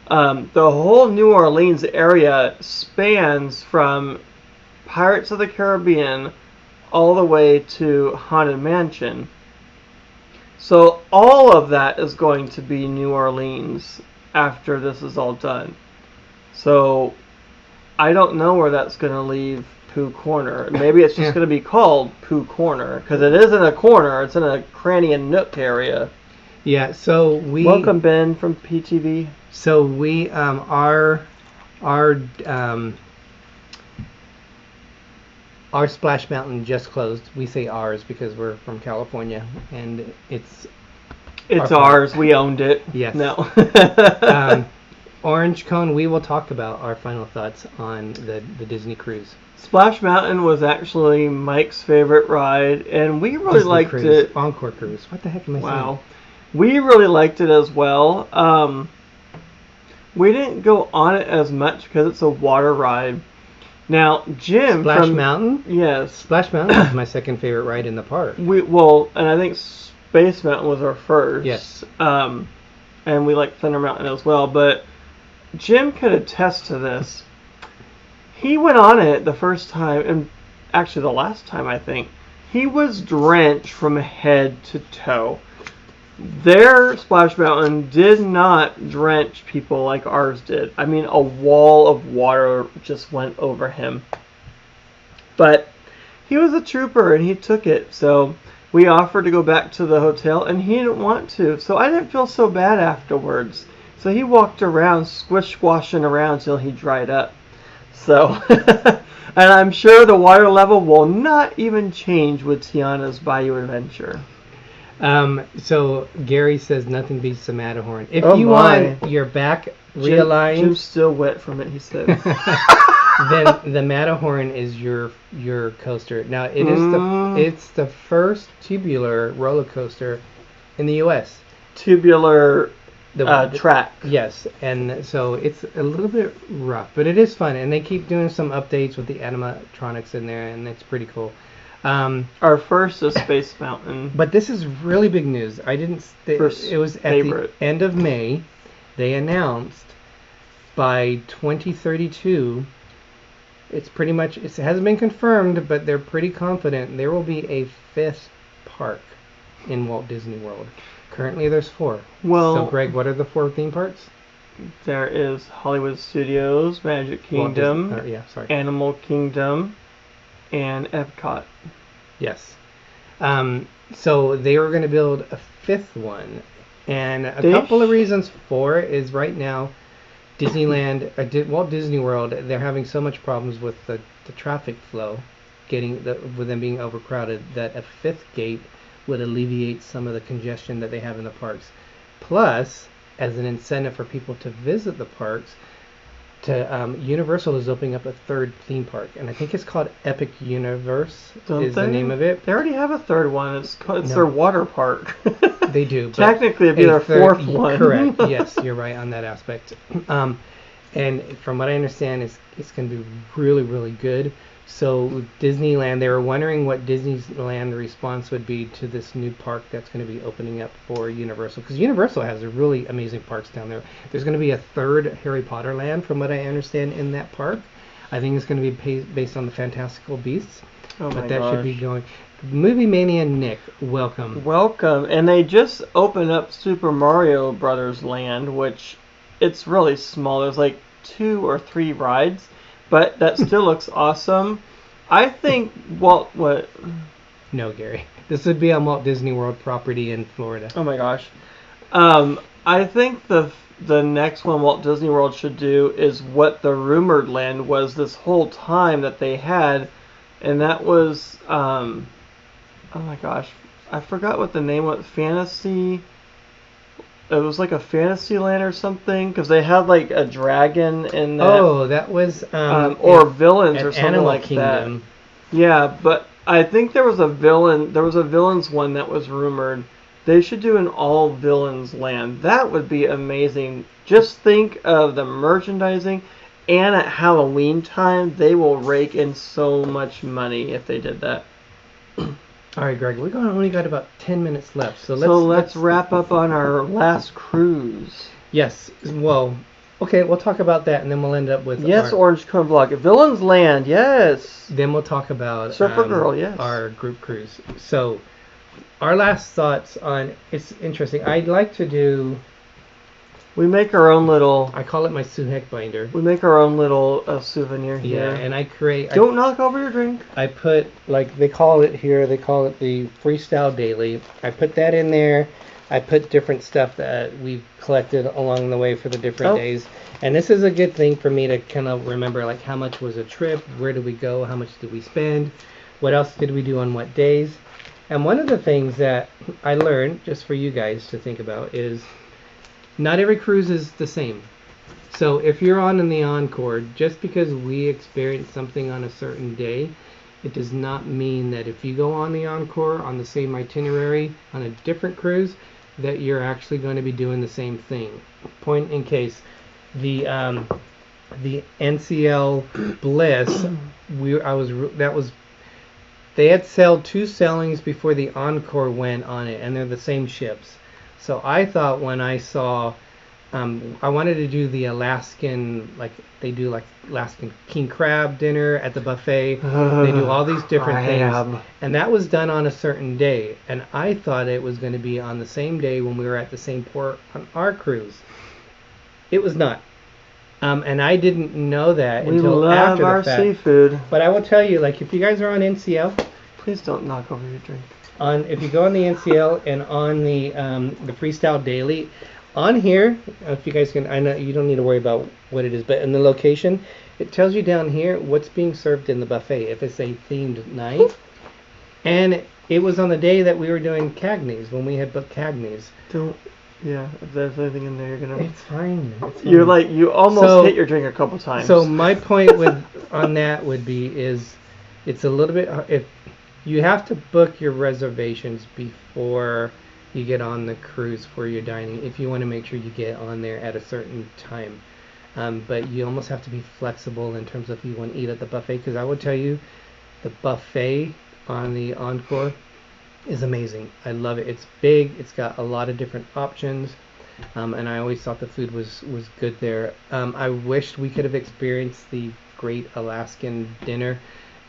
The whole New Orleans area spans from Pirates of the Caribbean all the way to Haunted Mansion. So all of that is going to be New Orleans after this is all done. So I don't know where that's going to leave Pooh Corner. Maybe it's just going to be called Pooh Corner because it isn't a corner. It's in a cranny and nook area. Yeah. So welcome Ben from PTV. So we our Splash Mountain just closed. We say ours because we're from California, and It's Our park. ours. We owned it. Yes. No. Orange Cone, we will talk about our final thoughts on the Disney cruise. Splash Mountain was actually Mike's favorite ride, and we really Disney liked cruise. it. Encore cruise. What the heck am I saying? Wow. We really liked it as well. We didn't go on it as much because it's a water ride. Now, Jim Splash from Mountain? Yes. Splash Mountain was my second favorite ride in the park. And I think Space Mountain was our first. Yes. And we liked Thunder Mountain as well, but Jim could attest to this. He went on it the first time, and actually the last time, I think. He was drenched from head to toe. Their Splash Mountain did not drench people like ours did. I mean, a wall of water just went over him. But he was a trooper, and he took it. So we offered to go back to the hotel, and he didn't want to. So I didn't feel so bad afterwards. So he walked around, squashing around till he dried up. So, and I'm sure the water level will not even change with Tiana's Bayou Adventure. So Gary says nothing beats the Matterhorn. If Oh you my. want your back realigned, Jim's still wet from it, he said. then the Matterhorn is your coaster. Now it's the first tubular roller coaster in the U.S. Tubular track. Yes, and so it's a little bit rough, but it is fun, and they keep doing some updates with the animatronics in there, and it's pretty cool. Our first is Space Mountain. But this is really big news. It was at the end of May. They announced by 2032. It's pretty much. It hasn't been confirmed, but they're pretty confident there will be a 5th park in Walt Disney World. Currently, there's 4. Well, so Greg, what are the 4 theme parks? There is Hollywood Studios, Magic Kingdom, Animal Kingdom, and Epcot. Yes. So they were going to build a 5th one, and a couple of reasons for it is right now, Disneyland, Walt Disney World, they're having so much problems with the traffic flow, with them being overcrowded, that a 5th gate would alleviate some of the congestion that they have in the parks. Plus, as an incentive for people to visit the parks, Universal is opening up a 3rd theme park, and I think it's called Epic Universe. The name of it. They already have a 3rd one. It's their water park. They do. But technically, it'd be their 4th one. Correct. Yes, you're right on that aspect. And from what I understand, it's going to be really, really good. So Disneyland, they were wondering what Disneyland response would be to this new park that's going to be opening up for Universal. Because Universal has really amazing parks down there. There's going to be a 3rd Harry Potter land, from what I understand, in that park. I think it's going to be based on the Fantastical Beasts. But that should be going. Movie Mania Nick, welcome. Welcome. And they just opened up Super Mario Brothers Land, which it's really small. There's like 2 or 3 rides. But that still looks awesome. I think What? No, Gary. This would be on Walt Disney World property in Florida. Oh my gosh. I think the next one Walt Disney World should do is what the rumored land was this whole time that they had, and that was oh my gosh, I forgot what the name was. Fantasy. It was like a fantasy land or something, because they had like a dragon in that. Oh, that was or villains or something Animal like Kingdom. that. Yeah, but I think there was a villain. There was a villains one that was rumored. They should do an all villains land. That would be amazing. Just think of the merchandising, and at Halloween time, they will rake in so much money if they did that. All right, Greg, we've only got about 10 minutes left. So let's wrap up on our last cruise. Yes. Well, okay, we'll talk about that, and then we'll end up with Orange Cone Vlog. Villains Land, yes. Then we'll talk about Surfer Girl, yes. Our group cruise. So our last thoughts on, it's interesting. I'd like to do... We make our own little... I call it my Suhek binder. We make our own little souvenir here. Yeah, and I create... Don't knock over your drink. I put, like, they call it here, they call it the Freestyle Daily. I put that in there. I put different stuff that we've collected along the way for the different days. And this is a good thing for me to kind of remember, like, how much was a trip? Where did we go? How much did we spend? What else did we do on what days? And one of the things that I learned, just for you guys to think about, is not every cruise is the same. So if you're on in the Encore, just because we experience something on a certain day, it does not mean that if you go on the Encore on the same itinerary on a different cruise, that you're actually going to be doing the same thing. Point in case, the NCL Bliss, they had sailed 2 sailings before the Encore went on it, and they're the same ships. So I thought when I saw, I wanted to do the Alaskan, like they do like Alaskan king crab dinner at the buffet. They do all these different things, and that was done on a certain day. And I thought it was going to be on the same day when we were at the same port on our cruise. It was not. And I didn't know that until after the fact. We love our seafood. But I will tell you, like, if you guys are on NCL, please don't knock over your drink. If you go on the NCL and on the Freestyle Daily, on here, if you guys can, I know you don't need to worry about what it is, but in the location, it tells you down here what's being served in the buffet. If it's a themed night, and it was on the day that we were doing Cagney's when we had booked Cagney's. Yeah, if there's anything in there, you're gonna. It's fine. You're like you almost hit your drink a couple times. So my point on that would be it's a little bit if you have to book your reservations before you get on the cruise for your dining if you want to make sure you get on there at a certain time. But you almost have to be flexible in terms of if you want to eat at the buffet, because I would tell you the buffet on the Encore is amazing. I love it. It's big. It's got a lot of different options, and I always thought the food was good there. I wished we could have experienced the Great Alaskan Dinner.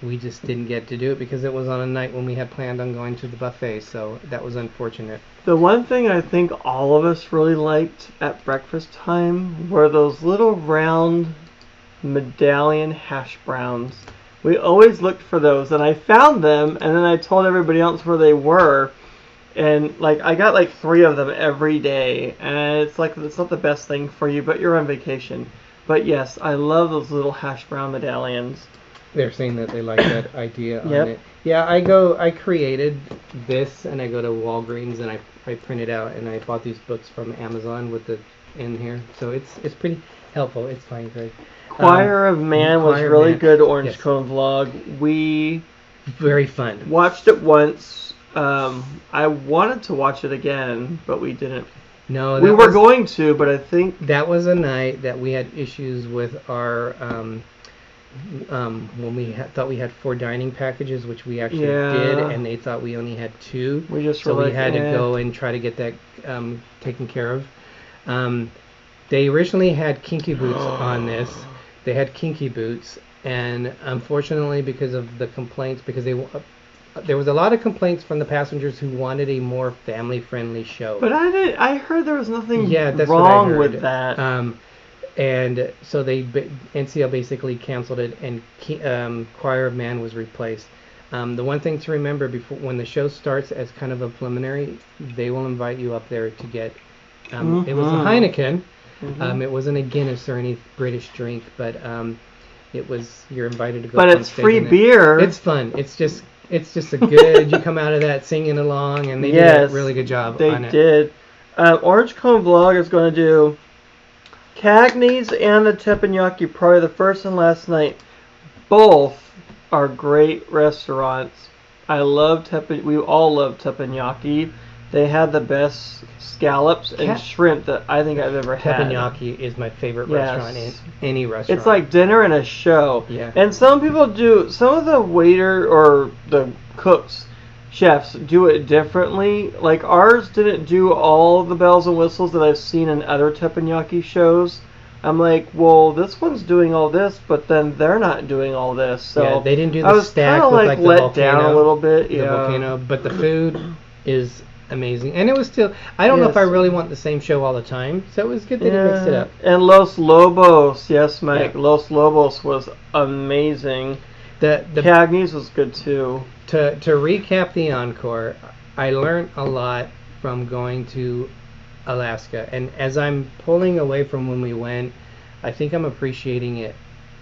We just didn't get to do it because it was on a night when we had planned on going to the buffet, so that was unfortunate. The one thing I think all of us really liked at breakfast time were those little round medallion hash browns. We always looked for those, and I found them, and then I told everybody else where they were, and like I got like 3 of them every day, and it's like it's not the best thing for you, but you're on vacation. But yes, I love those little hash brown medallions. They're saying that they like that idea on it. Yeah, I created this, and I go to Walgreens, and I print it out, and I bought these books from Amazon with the in here, so it's pretty helpful. It's fine, Greg. Choir of Man was really good Orange Cone vlog. Very fun. Watched it once. I wanted to watch it again, but we didn't. No, we were going to, but I think that was a night that we had issues with our when we thought we had 4 dining packages, which we actually did, and they thought we only had 2. We just so we had to go and try to get that taken care of. They originally had Kinky Boots on this. They had Kinky Boots, and unfortunately, because of the complaints, because there was a lot of complaints from the passengers who wanted a more family-friendly show. But I heard there was nothing that's wrong with that. And so NCL basically canceled it, and Choir of Man was replaced. The one thing to remember when the show starts as kind of a preliminary, they will invite you up there to get. It was a Heineken. It wasn't a Guinness or any British drink, but you're invited to go. But it's free beer. It's fun. It's just a good. You come out of that singing along, and they did a really good job on it. They did. Orange Cone Vlog is going to do Cagney's and the Teppanyaki, probably the first and last night. Both are great restaurants. We all love Teppanyaki. They had the best scallops and shrimp that I think I've ever had. Teppanyaki is my favorite restaurant in any restaurant. It's like dinner and a show. Yeah. And some of the waiter or the chefs do it differently. Like ours didn't do all the bells and whistles that I've seen in other teppanyaki shows. I'm like, well, this one's doing all this, but then they're not doing all this. So they didn't do the stack with like the let volcano, down a little bit. The volcano, but the food is amazing, and it was still. I don't know if I really want the same show all the time, so it was good that he mixed it up. And Los Lobos, yes, Mike. Los Lobos was amazing. The Cagney's was good too. To recap the Encore, I learned a lot from going to Alaska, and as I'm pulling away from when we went, I think I'm appreciating it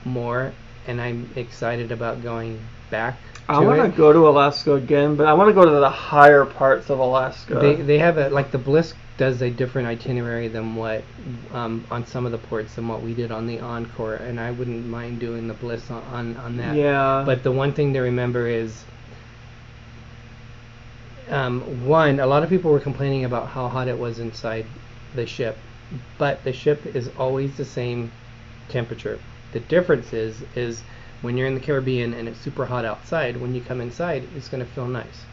more, and I'm excited about going back I to want it. to go to Alaska again, but I want to go to the higher parts of Alaska. They have like the Bliss does a different itinerary than what on some of the ports than what we did on the Encore, and I wouldn't mind doing the Bliss on that. Yeah. But the one thing to remember is, one, a lot of people were complaining about how hot it was inside the ship, but the ship is always the same temperature. The difference is when you're in the Caribbean and it's super hot outside, when you come inside, it's going to feel nice.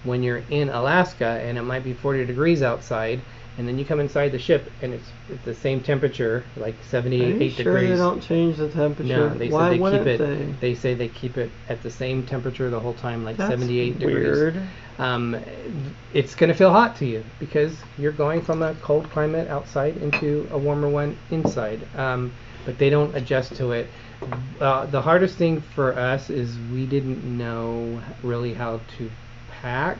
When you're in Alaska and it might be 40 degrees outside, and then you come inside the ship and it's the same temperature, like 78 Are you sure degrees. they don't change the temperature? No, they Why said they wouldn't keep it. they? They say they keep it at the same temperature the whole time, like That's 78 weird. degrees. It's going to feel hot to you because you're going from a cold climate outside into a warmer one inside. But they don't adjust to it. The hardest thing for us is we didn't know really how to pack.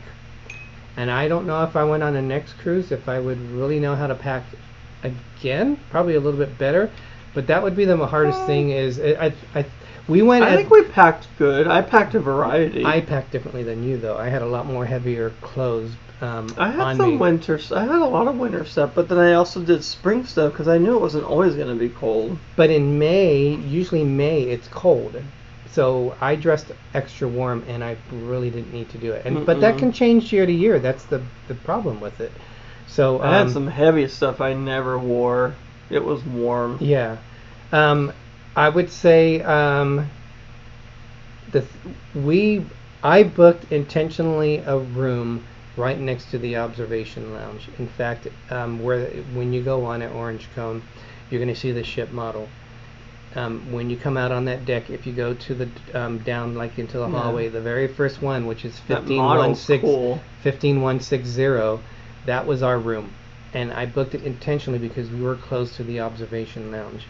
And I don't know if I went on a next cruise, if I would really know how to pack again. Probably a little bit better. But that would be the hardest thing is, we went I think we packed good. I packed a variety. I packed differently than you, though. I had a lot more heavier clothes I had on some me. winter. I had a lot of winter stuff, but then I also did spring stuff because I knew it wasn't always going to be cold. But in May, usually May, it's cold. So I dressed extra warm, and I really didn't need to do it. But that can change year to year. That's the problem with it. So I had some heavy stuff I never wore. It was warm. Yeah. I would say I booked intentionally a room right next to the observation lounge. In fact, when you go on at Orange Cone, you're going to see the ship model. When you come out on that deck, if you go to the down like into the hallway, the very first one, which is 15160, that was our room, and I booked it intentionally because we were close to the observation lounge.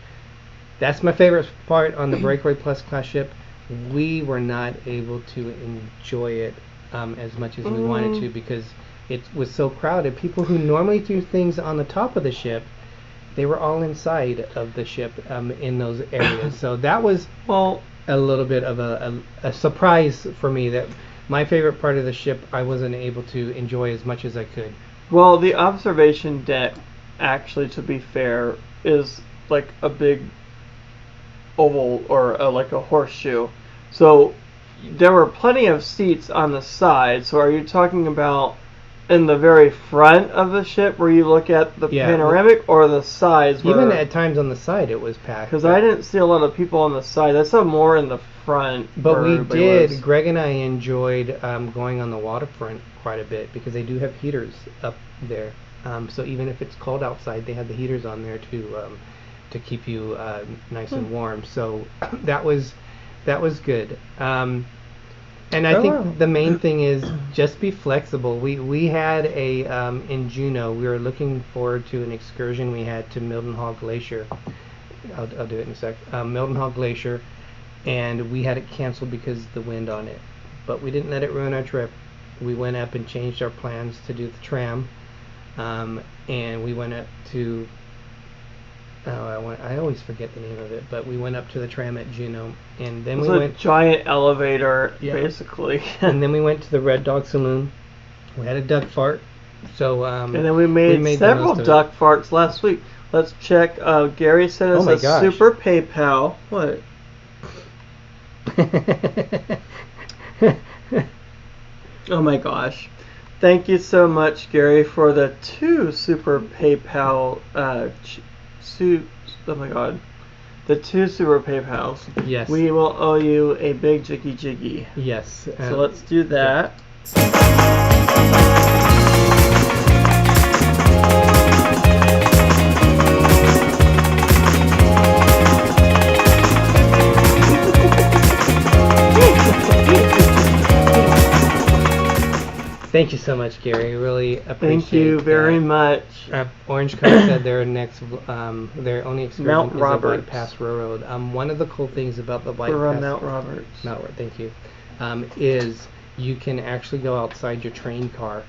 That's my favorite part on the Breakaway Plus class ship. We were not able to enjoy it as much as we wanted to because it was so crowded. People who normally do things on the top of the ship, they were all inside of the ship in those areas. So that was a little bit of a surprise for me that my favorite part of the ship I wasn't able to enjoy as much as I could. Well, the observation deck, actually, to be fair, is like a big oval or like a horseshoe. So there were plenty of seats on the side. So are you talking about in the very front of the ship where you look at the panoramic, or the sides? Even at times on the side it was packed. Because I didn't see a lot of people on the side. I saw more in the front. But we did. Greg and I enjoyed going on the waterfront quite a bit because they do have heaters up there. So even if it's cold outside, they have the heaters on there to keep you nice and warm. So that was good. And I think the main thing is just be flexible. We had in Juneau, we were looking forward to an excursion we had to Mildenhall Glacier. I'll do it in a sec. Mildenhall Glacier, and we had it canceled because of the wind on it. But we didn't let it ruin our trip. We went up and changed our plans to do the tram, and we went up to I always forget the name of it, but we went up to the tram at Juneau, and then we went a giant elevator, basically. And then we went to the Red Dog Saloon. We had a duck fart. So and then we made several duck farts last week. Let's check. Gary sent us a super PayPal. What? Oh my gosh. Thank you so much, Gary, for the 2 super PayPal oh my god. The 2 super PayPals. Yes. We will owe you a big jiggy jiggy. Yes. So let's do that. Thank you so much, Gary. Really appreciate it. Thank you very much. Orange County said their next, their only excursion Mount is Roberts. a White Pass Railroad. One of the cool things about the White Pass Mount Roberts. Thank you. Is you can actually go outside your train car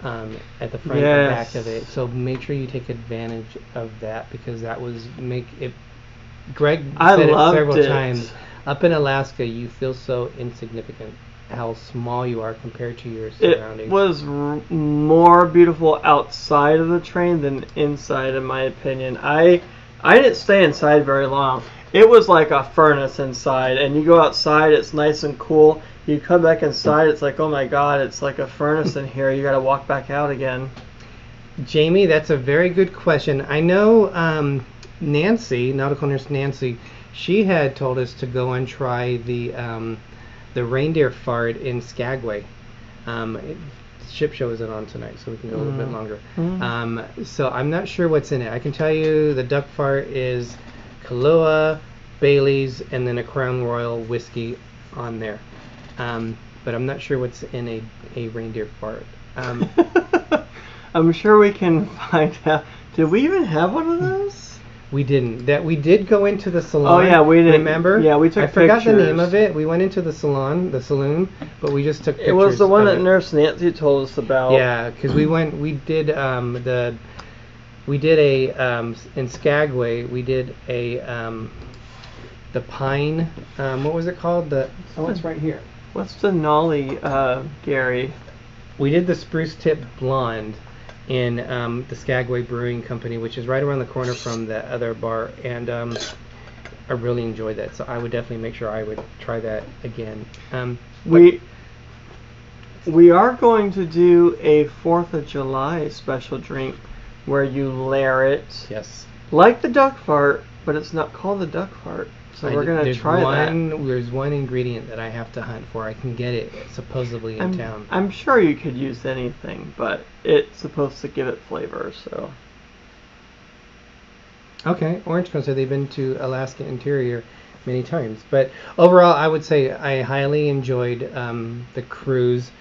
at the front and back of it. So make sure you take advantage of that because that was Greg said it several times. Up in Alaska, you feel so insignificant. How small you are compared to your surroundings. It was more beautiful outside of the train than inside, in my opinion. I didn't stay inside very long. It was like a furnace inside, and you go outside, it's nice and cool. You come back inside, it's like, oh my god, it's like a furnace in here. You got to walk back out again. Jamie, that's a very good question. I know Nancy, nautical nurse Nancy, she had told us to go and try the reindeer fart in Skagway. Ship show isn't on tonight, so we can go a little bit longer. So I'm not sure what's in it. I can tell you the duck fart is Kahlua, Bailey's, and then a Crown Royal whiskey on there. But I'm not sure what's in a reindeer fart. I'm sure we can find out. Did we even have one of those? We didn't. We did go into the salon. Oh yeah, we did. Remember? Yeah, we took pictures. I forgot the name of it. We went into the saloon, but we just took pictures. It was the one that Nurse Nancy told us about. Yeah, because we did in Skagway. We did the pine. What was it called? It's right here. What's the Nolly, Gary? We did the spruce tip blonde in the Skagway Brewing Company, which is right around the corner from the other bar, and I really enjoyed that. So I would definitely make sure I would try that again. We are going to do a 4th of July special drink where you layer it. Yes. Like the duck fart, but it's not called the duck fart. So we're going to try that. There's one ingredient that I have to hunt for. I can get it supposedly in town. I'm sure you could use anything, but it's supposed to give it flavor, so. Okay, Orange Coast, they've been to Alaska Interior many times. But overall, I would say I highly enjoyed the cruise.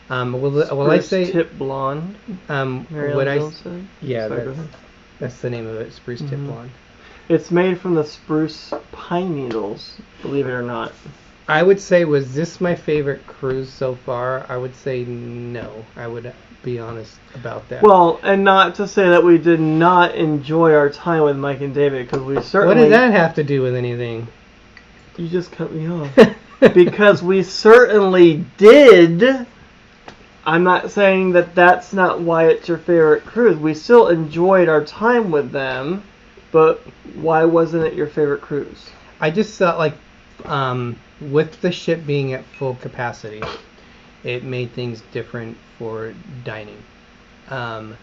Will I say Tip Blonde? Would I? Said? Yeah, that's the name of it, Spruce Tip Blonde. It's made from the spruce pine needles, believe it or not. I would say, was this my favorite cruise so far? I would say no. I would be honest about that. Well, and not to say that we did not enjoy our time with Mike and David, because we certainly... What does that have to do with anything? You just cut me off. Because we certainly did. I'm not saying that that's not why it's your favorite cruise. We still enjoyed our time with them. But why wasn't it your favorite cruise? I just felt like with the ship being at full capacity, it made things different for dining. Like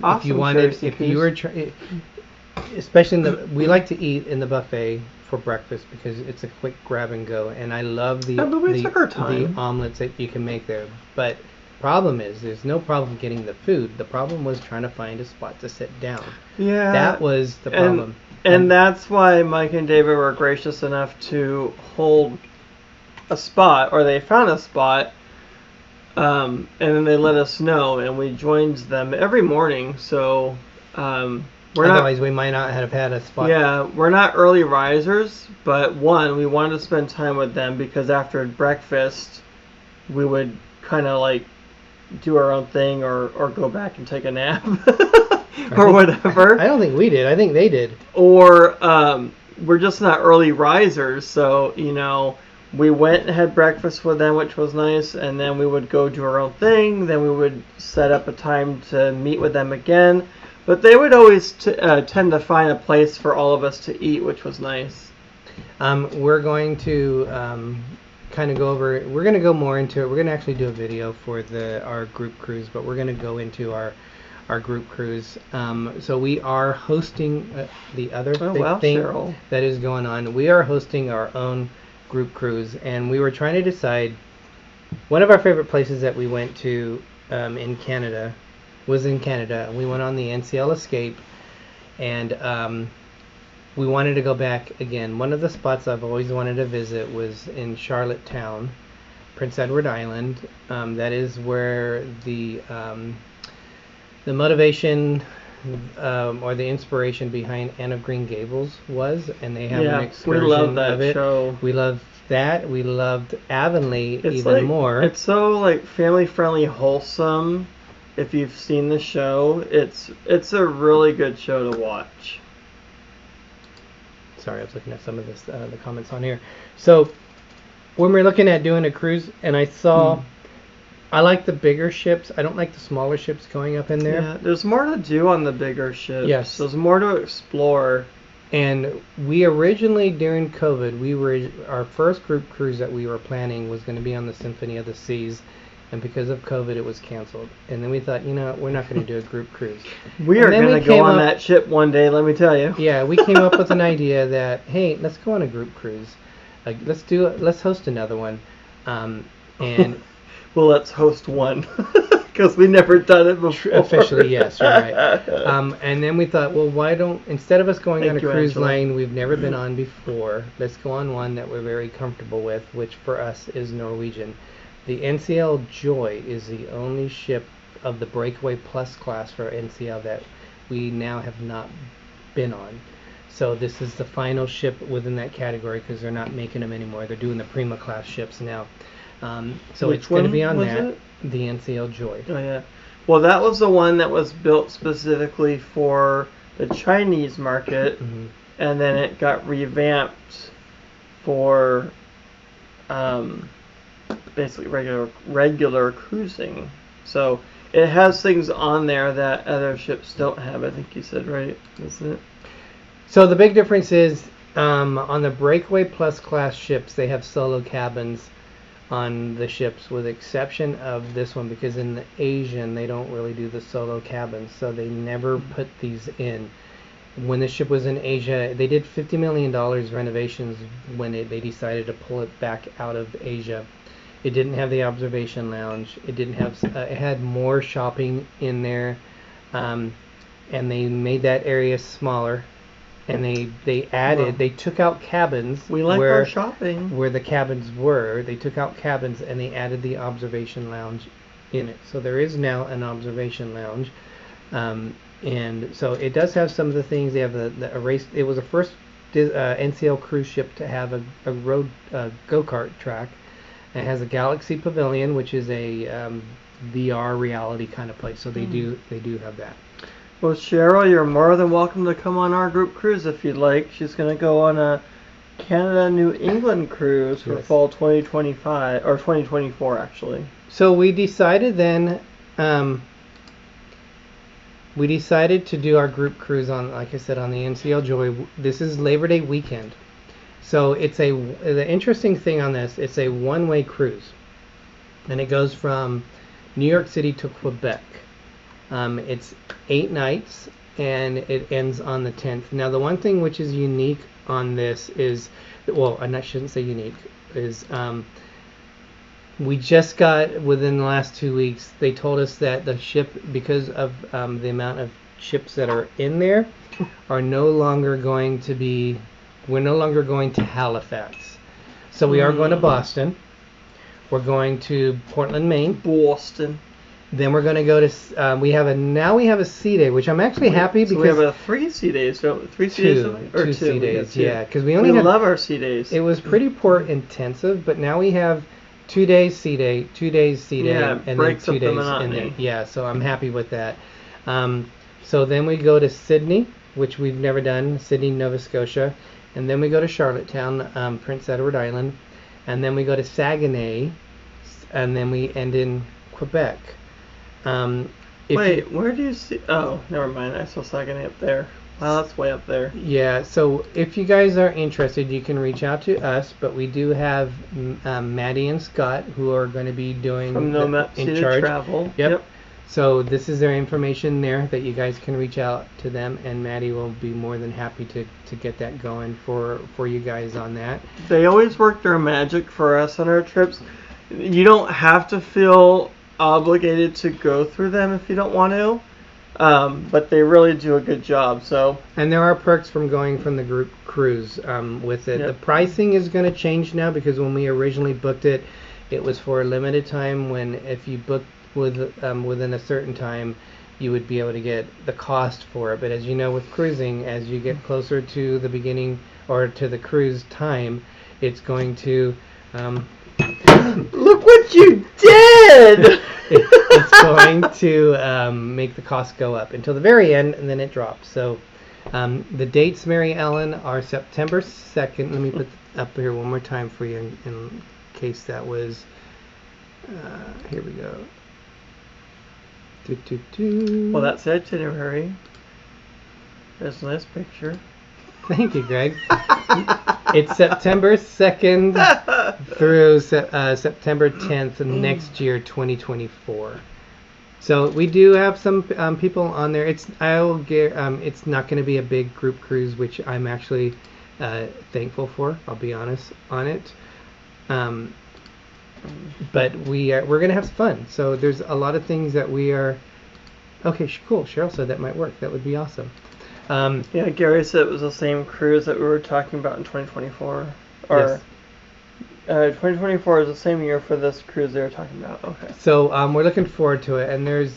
awesome. If you wanted, if you were, especially we like to eat in the buffet for breakfast because it's a quick grab and go, and I love the omelets that you can make there. But problem is, there's no problem getting the food. The problem was trying to find a spot to sit down. Yeah, that was the problem. And that's why Mike and David were gracious enough to hold a spot, or they found a spot, and then they let us know, and we joined them every morning. So otherwise we might not have had a spot. Yeah, we're not early risers, but we wanted to spend time with them because after breakfast, we would kind of like do our own thing or go back and take a nap or whatever. I don't think we did. I think they did. Or we're just not early risers, so we went and had breakfast with them, which was nice, and then we would go do our own thing. Then we would set up a time to meet with them again. But they would always tend to find a place for all of us to eat, which was nice. We're going to kind of go over it. We're going to go more into it. We're going to actually do a video for our group cruise, but we're going to go into our group cruise. So we are hosting the other thing Cheryl. That is going on. We are hosting our own group cruise, and we were trying to decide. One of our favorite places that we went to in Canada was in Canada. We went on the NCL Escape, and we wanted to go back again. One of the spots I've always wanted to visit was in Charlottetown, Prince Edward Island. That is where the motivation or the inspiration behind Anne of Green Gables was, and they have an excursion we love that of it. show. We loved that. We loved Avonlea more. It's so family friendly, wholesome. If you've seen the show, it's a really good show to watch. sorry, I was looking at some of this the comments on here. So when we're looking at doing a cruise, and I saw, I like the bigger ships. I don't like the smaller ships going up in there. Yeah, there's more to do on the bigger ships. Yes. There's more to explore. And we originally, during COVID, our first group cruise that we were planning was going to be on the Symphony of the Seas. And because of COVID, it was canceled. And then we thought, we're not going to do a group cruise. We are going to go on that ship one day, let me tell you. Yeah, we came up with an idea that, hey, let's go on a group cruise. Let's host another one. And well, let's host one. Because we never done it before. Officially, yes, you're right. And then we thought, well, why don't, instead of us going on a cruise line we've never been on before, let's go on one that we're very comfortable with, which for us is Norwegian. The NCL Joy is the only ship of the Breakaway Plus class for NCL that we now have not been on. So this is the final ship within that category because they're not making them anymore. They're doing the Prima class ships now. So Which it's going to one be on was that. it? The NCL Joy. Oh, yeah. Well, that was the one that was built specifically for the Chinese market, and then it got revamped for basically regular cruising. So it has things on there that other ships don't have, I think you said, right? Isn't it? So the big difference is on the Breakaway Plus class ships, they have solo cabins on the ships, with exception of this one, because in the Asian they don't really do the solo cabins, so they never put these in. When the ship was in Asia, they did $50 million renovations when they decided to pull it back out of Asia. It didn't have the observation lounge. It didn't have. It had more shopping in there, and they made that area smaller. And they added, they took out cabins. We like our shopping. Where the cabins were. They took out cabins and they added the observation lounge in it. So there is now an observation lounge. And so it does have some of the things. They have a race. It was the first NCL cruise ship to have a road go-kart track. It has a Galaxy Pavilion, which is a VR reality kind of place. So they do have that. Well, Cheryl, you're more than welcome to come on our group cruise if you'd like. She's going to go on a Canada-New England cruise for fall 2025, or 2024, actually. So we decided then, we decided to do our group cruise on, like I said, on the NCL Joy. This is Labor Day weekend. So the interesting thing on this, it's a one-way cruise. And it goes from New York City to Quebec. It's 8 nights, and it ends on the 10th. Now, the one thing which is unique on this is, well, I shouldn't say unique, is we just got, within the last 2 weeks, they told us that the ship, because of the amount of ships that are in there, are no longer going to be, we're no longer going to Halifax. So we are going to Boston. We're going to Portland, Maine. Boston. Then we're going to go to, we have a sea day, which I'm actually happy because... we have a 3 sea days, so 3 sea days? Or 2 sea days, yeah. Because we love our sea days. It was pretty port intensive, but now we have 2 days sea day, 2 days sea day, and then 2 days in there. Yeah, so I'm happy with that. So then we go to Sydney, which we've never done, Sydney, Nova Scotia. And then we go to Charlottetown, Prince Edward Island. And then we go to Saguenay, and then we end in Quebec. Wait, where do you see... Oh, never mind. I saw Saguenay up there. Wow, that's way up there. Yeah, so if you guys are interested, you can reach out to us, but we do have Maddie and Scott, who are going to be doing... From NoMapsNeededTravel. Yep. So this is their information there that you guys can reach out to them, and Maddie will be more than happy to get that going for you guys on that. They always work their magic for us on our trips. You don't have to feel obligated to go through them if you don't want to, but they really do a good job. So, and there are perks from going from the group cruise with it. Yep. The pricing is going to change now because when we originally booked it, it was for a limited time. When if you booked within a certain time, you would be able to get the cost for it. But as you know, with cruising, as you get closer to the beginning or to the cruise time, it's going to look what you did! It's going to make the cost go up until the very end, and then it drops. So The dates, Mary Ellen, are September 2nd. Let me put up here one more time for you in case that was... here we go. Well, that's the itinerary. There's a nice picture. Thank you, Greg. It's September 2nd through September 10th next year, 2024. So we do have some people on there. It's not going to be a big group cruise, which I'm actually thankful for. I'll be honest on it. But we're going to have some fun. So there's a lot of things that we are. Okay, cool. Cheryl said that might work. That would be awesome. Yeah, Gary said it was the same cruise that we were talking about in 2024. Or, yes. 2024 is the same year for this cruise they were talking about. Okay. So we're looking forward to it. And there's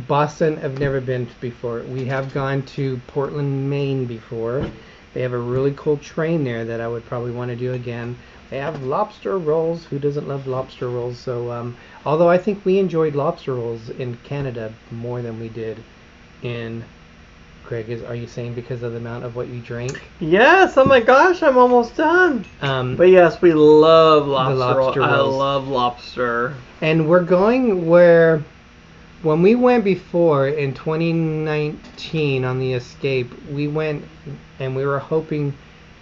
Boston. I've never been to before. We have gone to Portland, Maine before. They have a really cool train there that I would probably want to do again. They have lobster rolls. Who doesn't love lobster rolls? So although I think we enjoyed lobster rolls in Canada more than we did in... Greg, are you saying because of the amount of what you drank? Yes. Oh my gosh, I'm almost done. But yes, we love lobster rolls. I love lobster. And we're going where, when we went before in 2019 on the Escape, we went and we were hoping,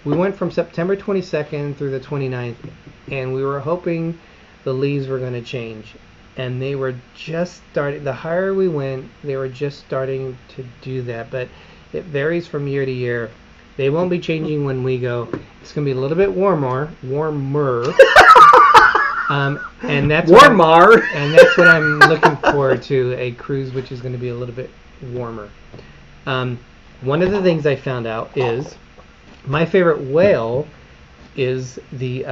we went from September 22nd through the 29th, and we were hoping the leaves were going to change. And they were just starting, the higher we went, they were just starting to do that. But it varies from year to year. They won't be changing when we go. It's going to be a little bit warmer. And that's what I'm looking forward to, a cruise which is going to be a little bit warmer. One of the things I found out is my favorite whale is the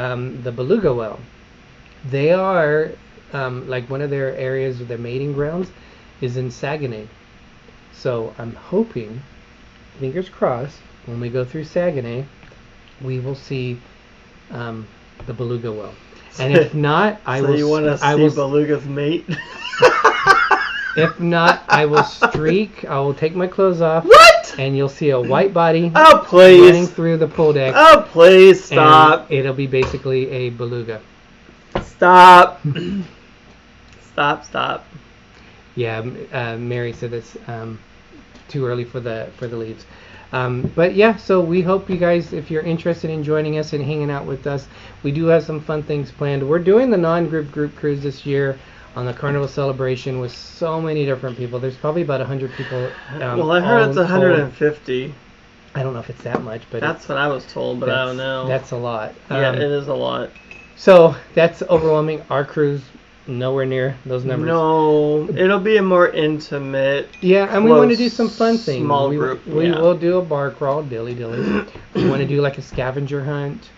beluga whale. They are... like one of their areas of their mating grounds is in Saguenay. So I'm hoping, fingers crossed, when we go through Saguenay, we will see the beluga whale. And if not, I will. So you want to see beluga's mate? If not, I will streak. I will take my clothes off. What? And you'll see a white body. Oh please! Running through the pool deck. Oh please! Stop! And it'll be basically a beluga. Stop! Stop. Yeah, Mary said it's too early for the leaves. But yeah, so we hope you guys, if you're interested in joining us and hanging out with us, we do have some fun things planned. We're doing the non-group group cruise this year on the Carnival Celebration with so many different people. There's probably about 100 people. Well, I heard it's 150. I don't know if it's that much, but that's what I was told, but I don't know. That's a lot. Yeah, it is a lot. So that's overwhelming. Our cruise, nowhere near those numbers. No, it'll be a more intimate. Yeah, and we want to do some fun things. Small group. We will do a bar crawl, dilly. We want to do like a scavenger hunt.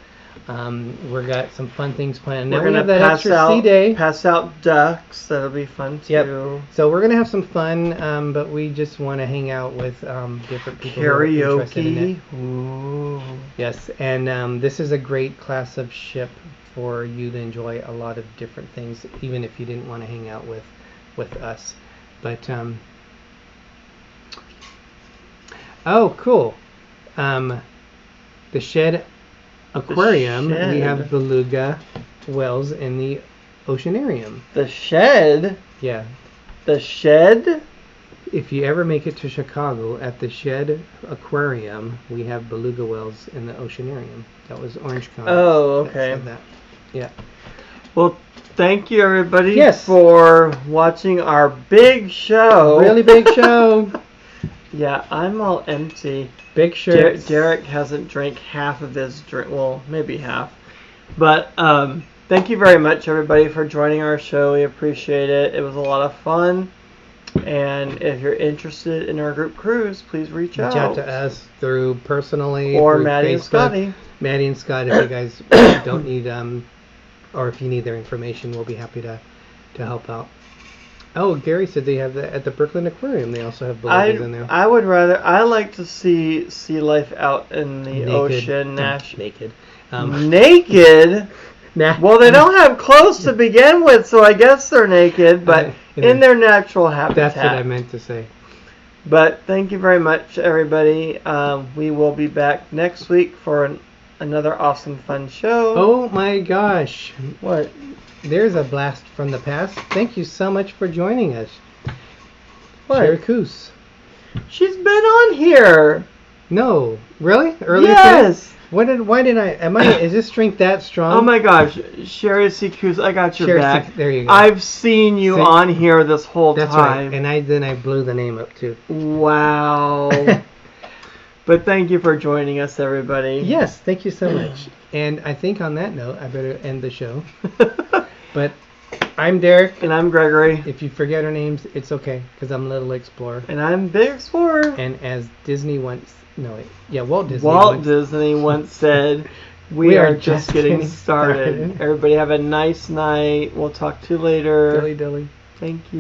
We got some fun things planned. We're gonna that extra sea day. Pass out ducks. That'll be fun too. Yep. So we're gonna have some fun, but we just want to hang out with different people. Karaoke. Who are interested in it. Ooh. Yes, and this is a great class of ship for you to enjoy a lot of different things, even if you didn't want to hang out with us. But oh, cool. The Shed Aquarium. We have beluga whales in the Oceanarium. The Shed? Yeah. The Shed? If you ever make it to Chicago, at the Shed Aquarium, we have beluga whales in the Oceanarium. That was Orange County. Oh, okay. That said that. Yeah. Well, thank you everybody for watching our big show. Really big show. Yeah, I'm all empty. Big shirt. Derek hasn't drank half of his drink. Well, maybe half. But thank you very much, everybody, for joining our show. We appreciate it. It was a lot of fun. And if you're interested in our group cruise, please reach out. Reach out to us through personally. Or through Maddie Facebook. And Scotty. Maddie and Scott, if you guys don't need, or if you need their information, we'll be happy to help out. Oh, Gary said they have at the Brooklyn Aquarium. They also have belugas in there. I like to see sea life out in the ocean. Naked. Naked? Well, they don't have clothes to begin with, so I guess they're naked, but in their natural habitat. That's what I meant to say. But thank you very much, everybody. We will be back next week for another awesome, fun show. Oh my gosh. What? There's a blast from the past. Thank you so much for joining us. What? Chericus. She's been on here. No. Really? Earlier Yes. today? Is this drink that strong? Oh my gosh. Sherry C. Cruz, I got your Sherry back. C. There you go. I've seen you on here this whole That's time. right. And then I blew the name up too. Wow. But thank you for joining us, everybody. Yes, thank you so much. And I think on that note, I better end the show. But I'm Derek. And I'm Gregory. If you forget our names, it's okay, because I'm Little Explorer. And I'm Big Explorer. And as Disney once... No, wait. Yeah, Walt Disney once said, we are just getting started. Everybody have a nice night. We'll talk to you later. Dilly dilly. Thank you.